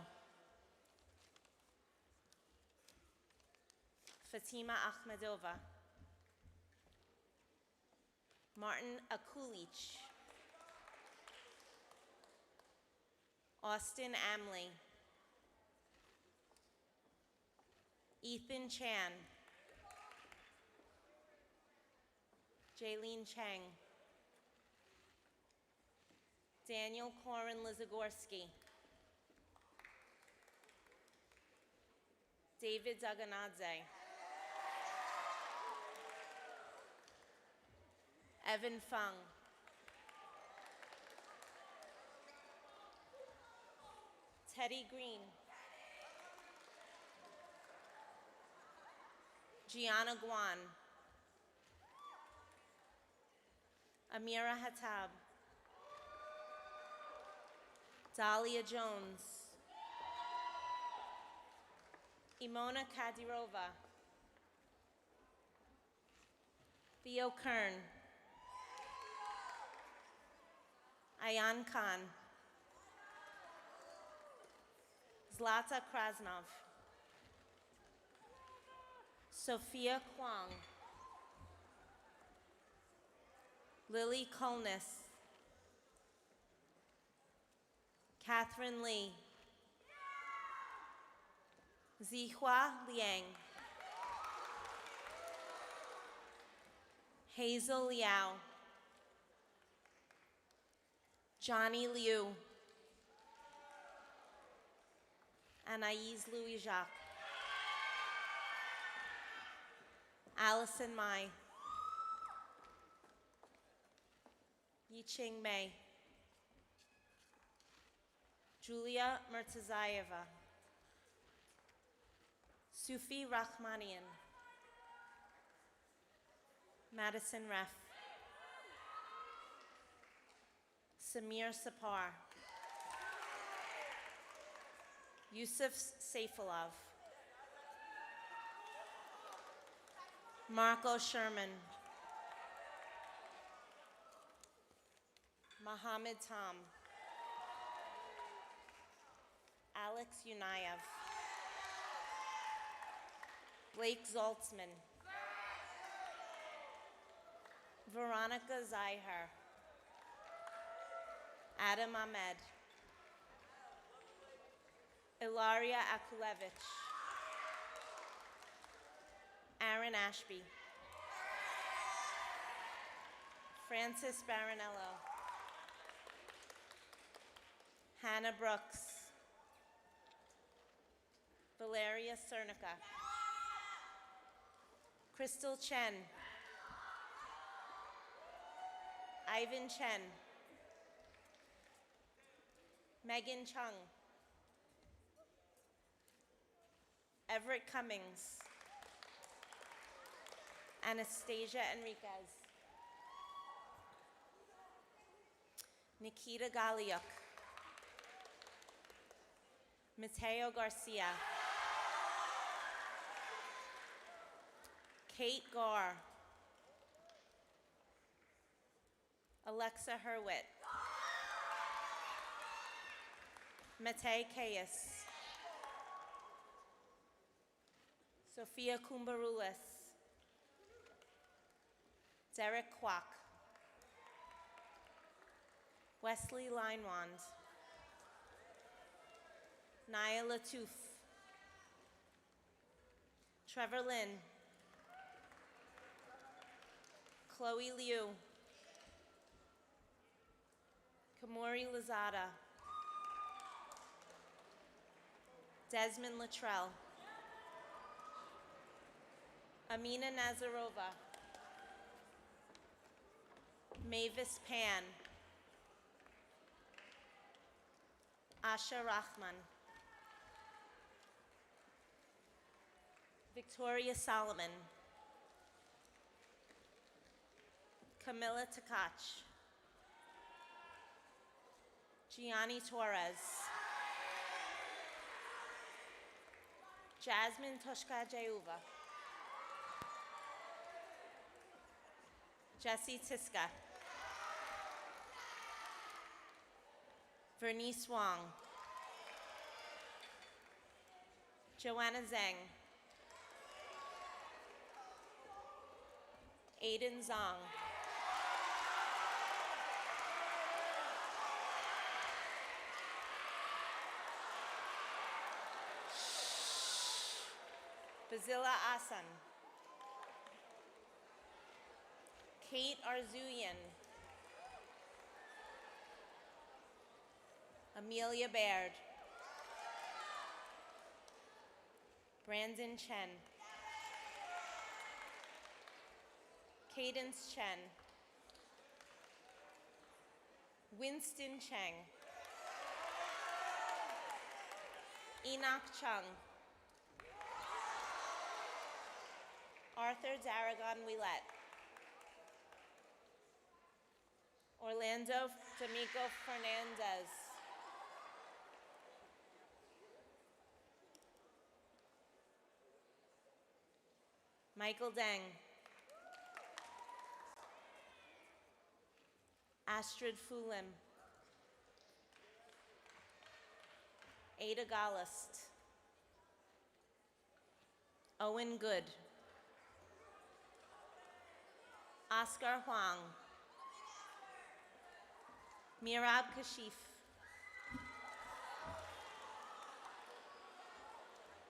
Fatima Akhmedova, Martin Akulich, Austin Amley, Ethan Chan, Jaylene Chang, Daniel Corin Lizagorski, David Daganadze, Evan Fung, Teddy Green, Gianna Guan, Amira Hatab, Dahlia Jones, Imona Kadirova, Theo Kern, Ayan Khan, Zlata Krasnov, Sophia Kwong, Lily Kolnis, Catherine Lee, Zihua Liang, Hazel Liao, Johnny Liu, Anaïs Louis-Jacques, Allison Mai, Yiching Mei, Julia Murtazayeva, Sufi Rahmanian, Madison Ref, Samir Sapar, Yusuf Saifulov, Marco Sherman, Mohammed Tom, Alex Yunayev, Blake Zaltzman, Veronica Zahar, Adam Ahmed, Ilaria Akulevich, Aaron Ashby, Francis Baronello, Hannah Brooks, Valeria Cernica, Crystal Chen, Ivan Chen, Megan Chung, Everett Cummings, Anastasia Enriquez, Nikita Galiuk, Mateo Garcia, Kate Garr, Alexa Hurwit, Mate Kayas, Sophia Kumbarulis, Derek Kwok, Wesley Linewand, Naya Latouf, Trevor Lynn, Chloe Liu, Kamori Lazada, Desmond Luttrell, Amina Nazarova, Mavis Pan, Asha Rahman, Victoria Solomon, Camilla Takach, Gianni Torres, Jasmine Toshka Jeuva, Jessie Tiska, Vernice Wong, Joanna Zhang, Aiden Zong, Bazila Asan, Kate Arzuyan, Amelia Baird, Brandon Chen, Cadence Chen, Winston Cheng, Enoch Chung, Arthur Daragon Willett, Orlando D'Amico Fernandez, Michael Deng, Astrid Fulim, Ada Gollust, Owen Good, Oscar Huang, Mirab Kashif,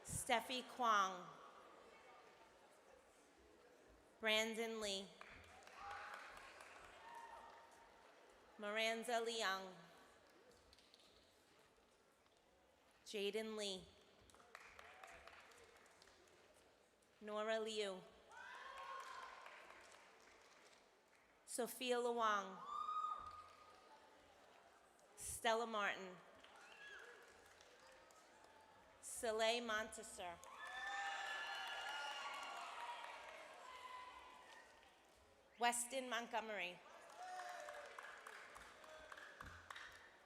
Steffi Kwong, Brandon Lee, Miranda Leung, Jaden Lee, Nora Liu, Sophia Luang, Stella Martin, Soleil Montesor, Weston Montgomery,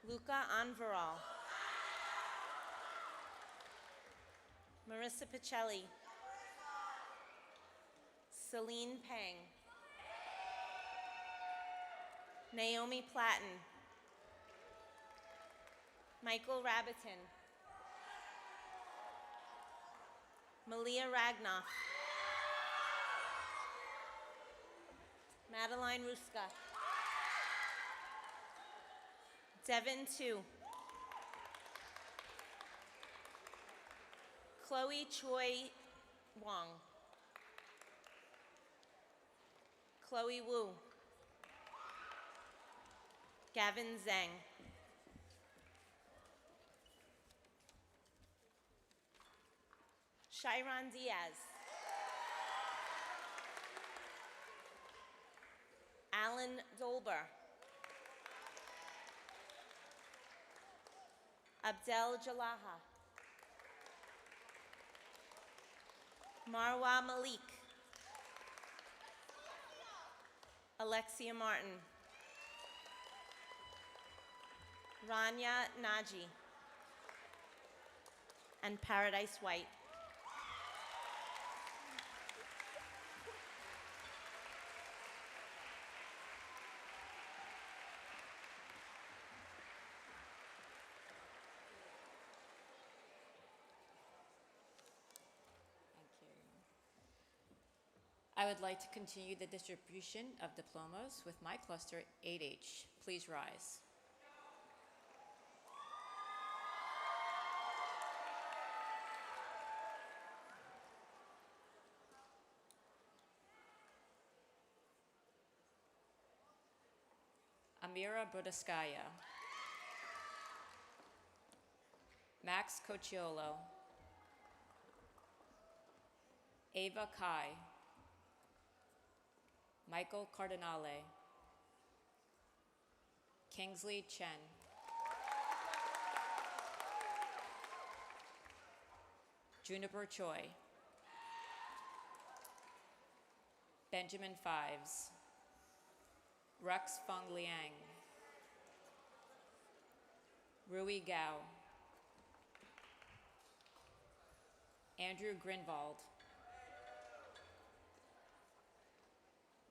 Luca Anvaral, Marissa Picelli, Celine Pang, Naomi Platten, Michael Rabitin, Malia Ragnoff, Madeline Ruska, Devin Tu, Chloe Choi Wong, Chloe Wu, Gavin Zhang, Chiron Diaz, Alan Dolber, Abdel Jalaha, Marwa Malik, Alexia Martin, Rania Naji, and Paradise White. I would like to continue the distribution of diplomas with my cluster 8H. Please rise. Almira Budaskaya, Max Cocciolo, Ava Kai, Michael Cardinale, Kingsley Chen, Juniper Choi, Benjamin Fives, Rex Feng Liang, Rui Gao, Andrew Grinvald,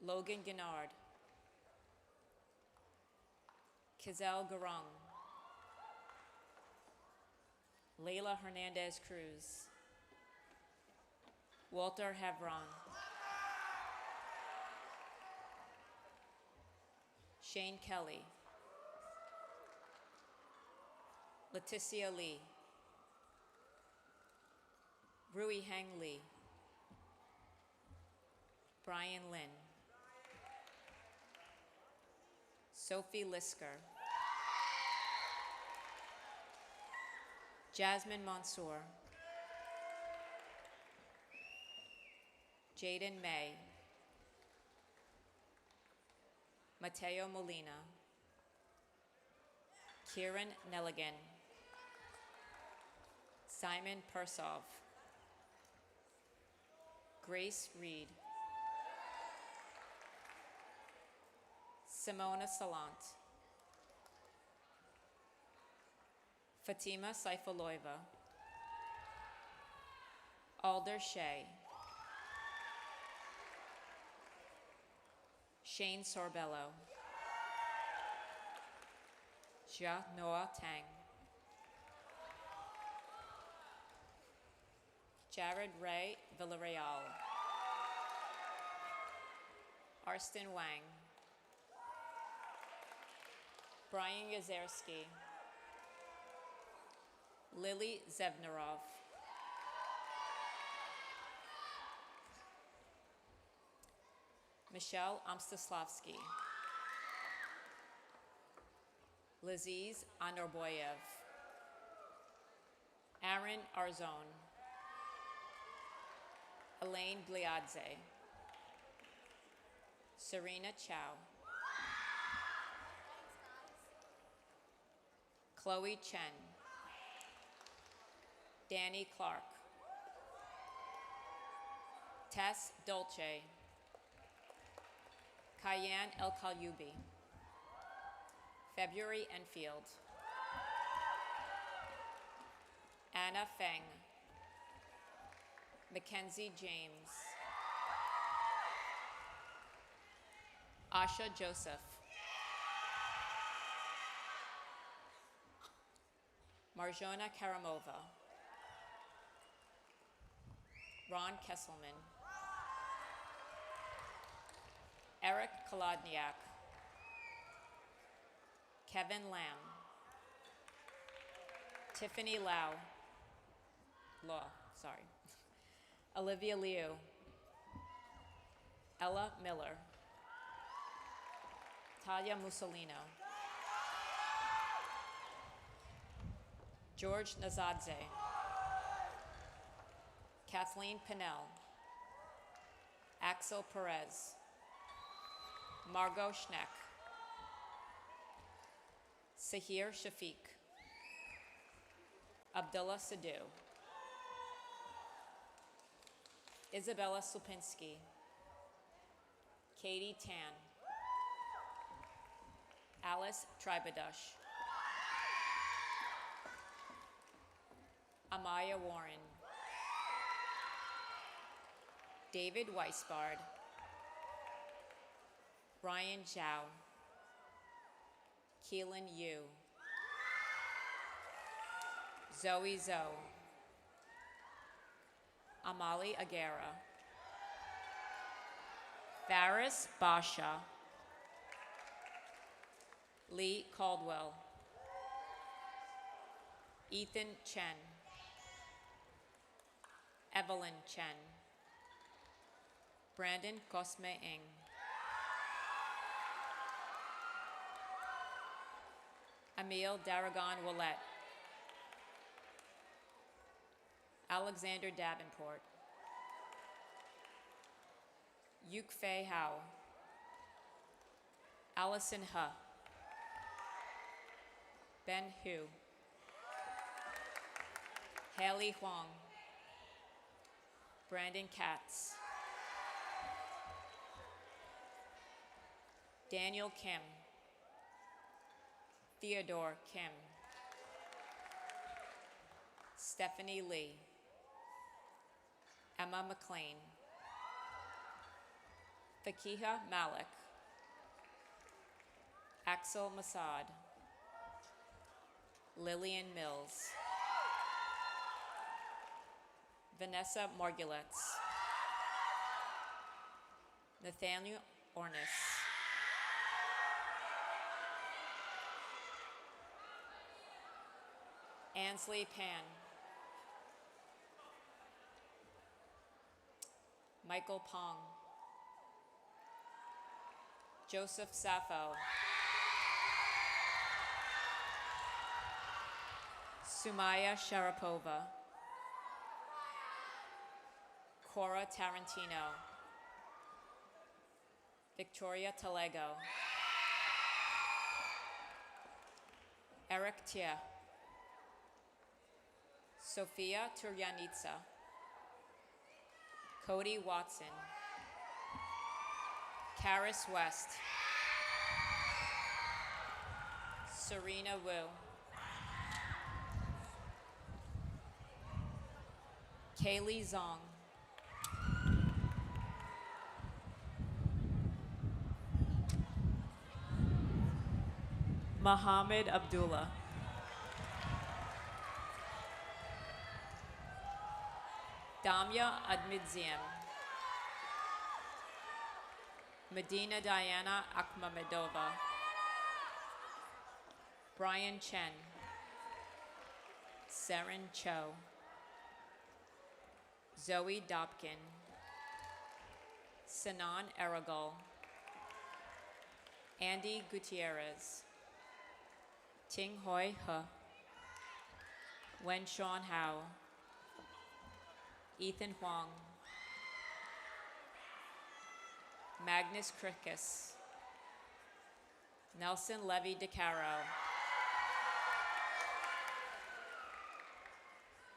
Logan Gennard, Kizel Garung, Leila Hernandez Cruz, Walter Havron, Shane Kelly, Leticia Lee, Rui Hang Lee, Brian Lin, Sophie Lisker, Jasmine Mansour, Jaden May, Mateo Molina, Kieran Nelligan, Simon Persov, Grace Reed, Simona Salant, Fatima Saifaloiva, Alder Shea, Shane Sorbello, Jia Noah Tang, Jared Ray Villarreal, Arston Wang, Brian Yazerski, Lily Zevnarov, Michelle Amstislavsky, Laziz Anorboyev, Aaron Arzon, Elaine Bliadze, Serena Chow, Chloe Chen, Danny Clark, Tess Dolce, Cayenne El Kalyubi, February Enfield, Anna Feng, Mackenzie James, Asha Joseph, Marjona Karamova, Ron Kesselman, Eric Kolodniak, Kevin Lamb, Tiffany Law, Olivia Liu, Ella Miller, Talia Mussolino, George Nazadze, Kathleen Pinnell, Axel Perez, Margot Schneck, Sahir Shafiq, Abdullah Sadhu, Isabella Supinski, Katie Tan, Alice Tribadush, Amaya Warren, David Weisbard, Brian Zhao, Keelan Yu, Zoe Zoe, Amali Agara, Faris Basha, Lee Caldwell, Ethan Chen, Evelyn Chen, Brandon Cosme Ng, Emile Daragon Willett. Alexander Davenport. Yuk Fei Hao. Allison He. Ben Hu. Haley Huang. Brandon Katz. Daniel Kim. Theodore Kim. Stephanie Lee. Emma McLean. Fakiha Malik. Axel Masad. Lillian Mills. Vanessa Margulets. Nathaniel Ornis. Ansley Pan. Michael Pong. Joseph Sappho. Sumaya Sharapova. Cora Tarantino. Victoria Talego. Eric Tia. Sophia Turyanitsa. Cody Watson. Karis West. Serena Wu. Kaylee Zong. Mohammed Abdullah. Damya Admidzian. Medina Diana Akhmamedova. Brian Chen. Seren Cho. Zoe Dobkin. Sinan Aragal. Andy Gutierrez. Ting Hoi He. Wen Sean Hao. Ethan Huang. Magnus Krikis. Nelson Levy DeCaro.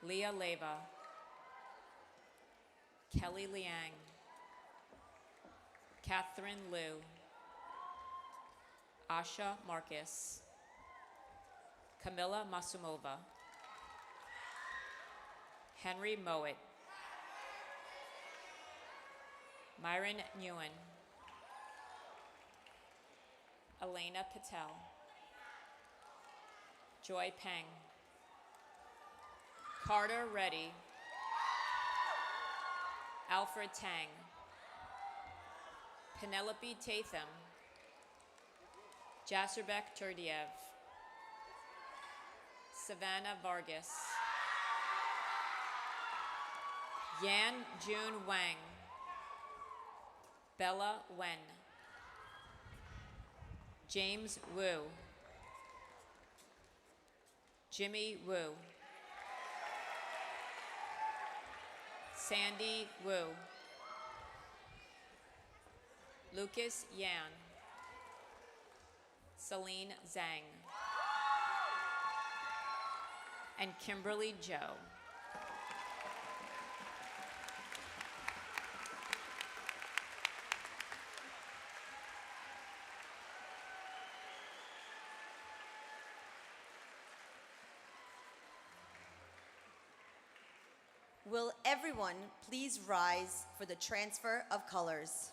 Leah Leva. Kelly Liang. Catherine Liu. Asha Marcus. Camilla Masumova. Henry Mowat. Myron Nguyen. Elena Patel. Joy Peng. Carter Reddy. Alfred Tang. Penelope Tatham. Jasperbek Turdiev. Savannah Vargas. Yan Jun Wang. Bella Wen. James Wu. Jimmy Wu. Sandy Wu. Lucas Yan. Celine Zhang. And Kimberly Joe. Will everyone please rise for the transfer of colors?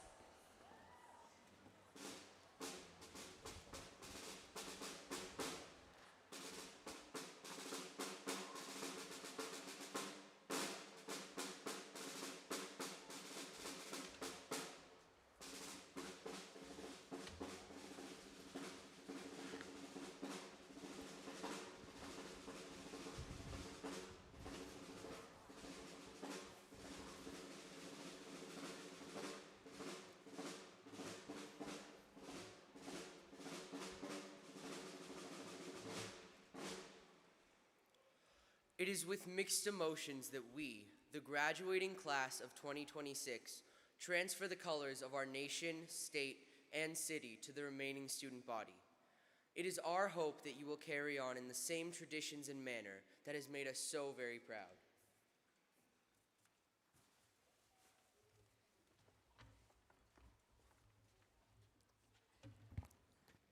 It is with mixed emotions that we, the graduating class of 2026, transfer the colors of our nation, state, and city to the remaining student body. It is our hope that you will carry on in the same traditions and manner that has made us so very proud.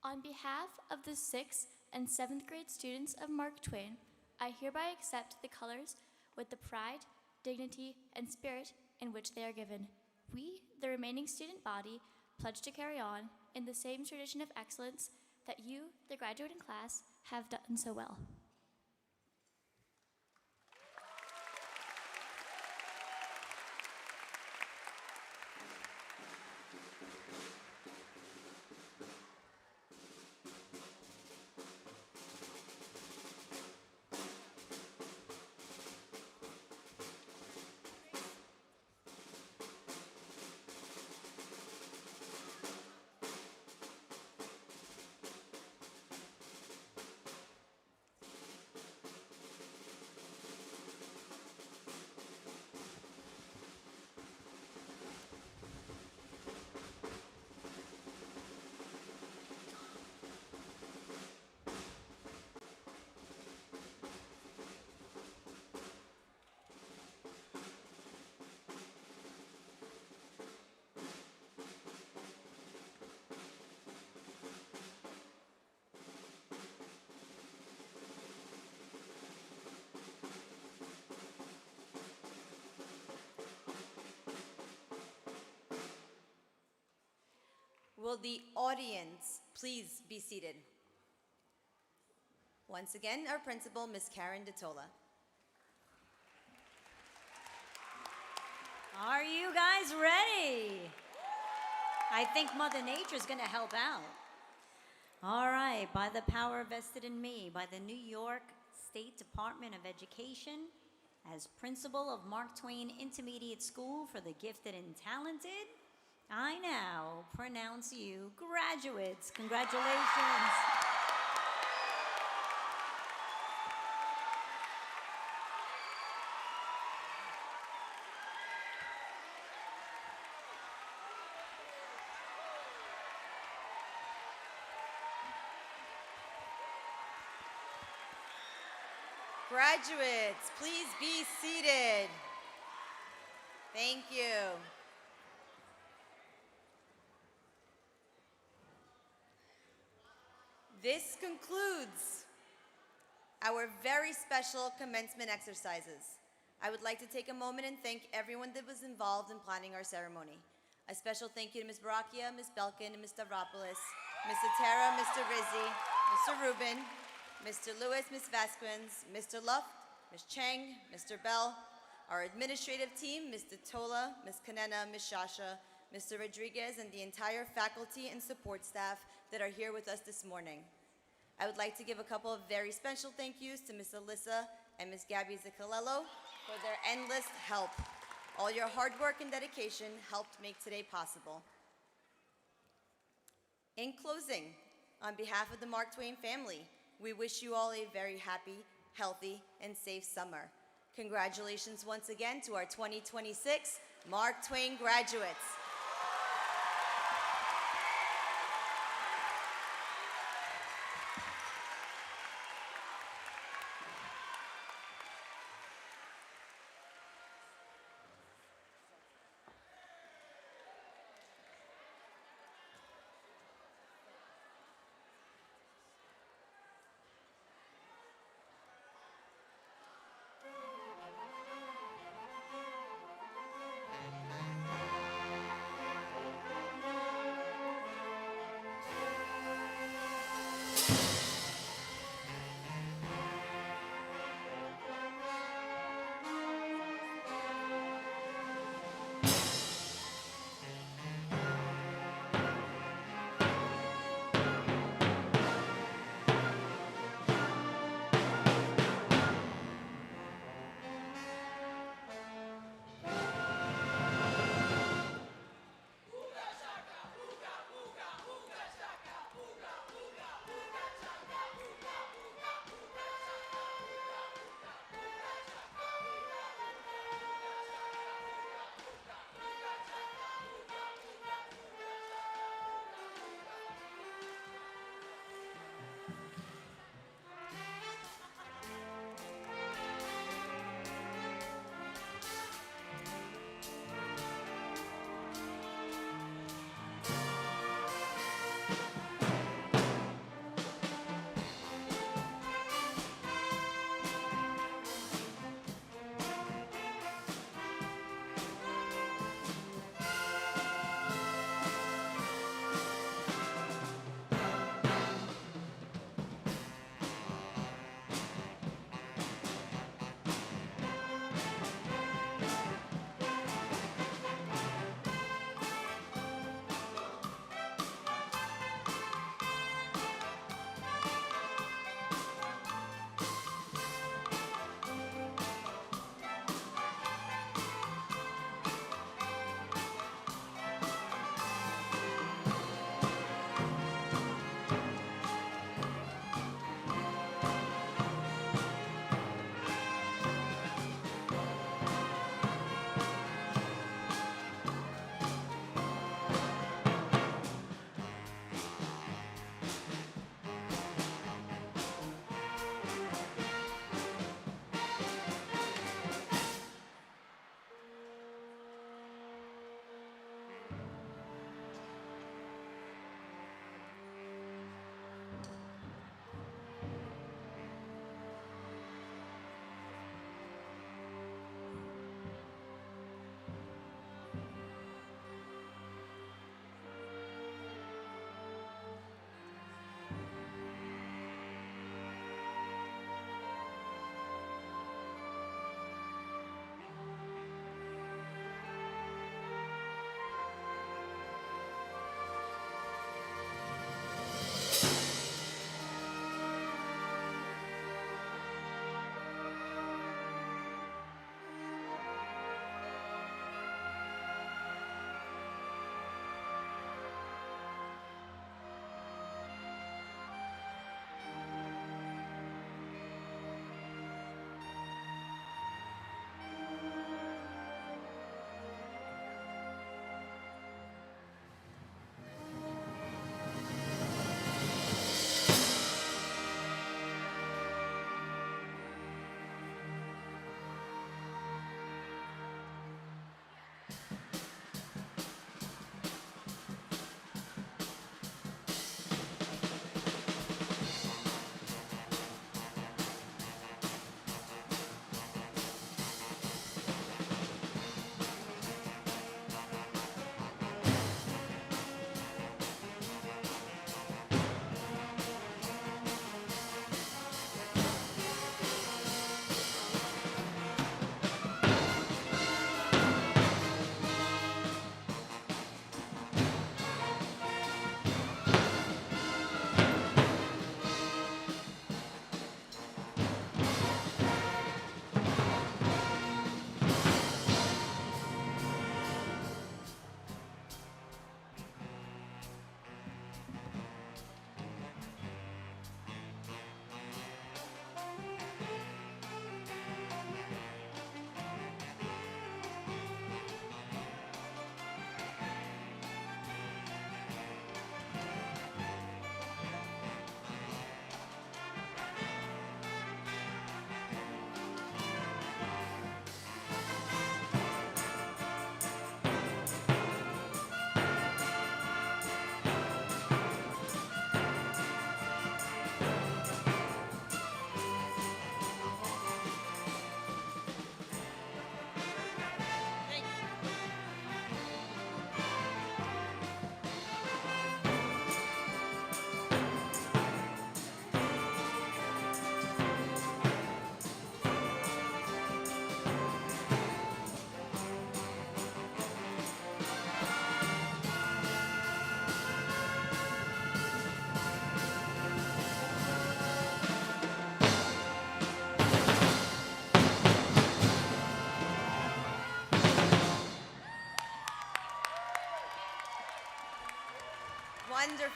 On behalf of the 6th and 7th grade students of Mark Twain, I hereby accept the colors with the pride, dignity, and spirit in which they are given. We, the remaining student body, pledge to carry on in the same tradition of excellence that you, the graduating class, have done so well. Will the audience please be seated? Once again, our principal, Ms. Karen DeTola. Are you guys ready? I think Mother Nature's going to help out. All right, by the power vested in me by the New York State Department of Education, as principal of Mark Twain Intermediate School for the Gifted and Talented, I now pronounce you graduates. Congratulations. Graduates, please be seated. Thank you. This concludes our very special commencement exercises. I would like to take a moment and thank everyone that was involved in planning our ceremony. A special thank you to Ms. Barakia, Ms. Belkin, and Ms. Stavropoulos, Ms. Sotera, Mr. Rizzi, Mr. Rubin, Mr. Lewis, Ms. Vasquez, Mr. Luft, Ms. Chang, Mr. Bell, our administrative team, Ms. DeTola, Ms. Kanena, Ms. Shasha, Mr. Rodriguez, and the entire faculty and support staff that are here with us this morning. I would like to give a couple of very special thank yous to Ms. Alyssa and Ms. Gabby Zicalello for their endless help. All your hard work and dedication helped make today possible. In closing, on behalf of the Mark Twain family, we wish you all a very happy, healthy, and safe summer. Congratulations once again to our 2026 Mark Twain graduates.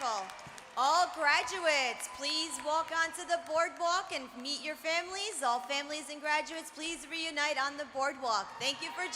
Wonderful. All graduates, please walk onto the boardwalk and meet your families. All families and graduates, please reunite on the boardwalk. Thank you for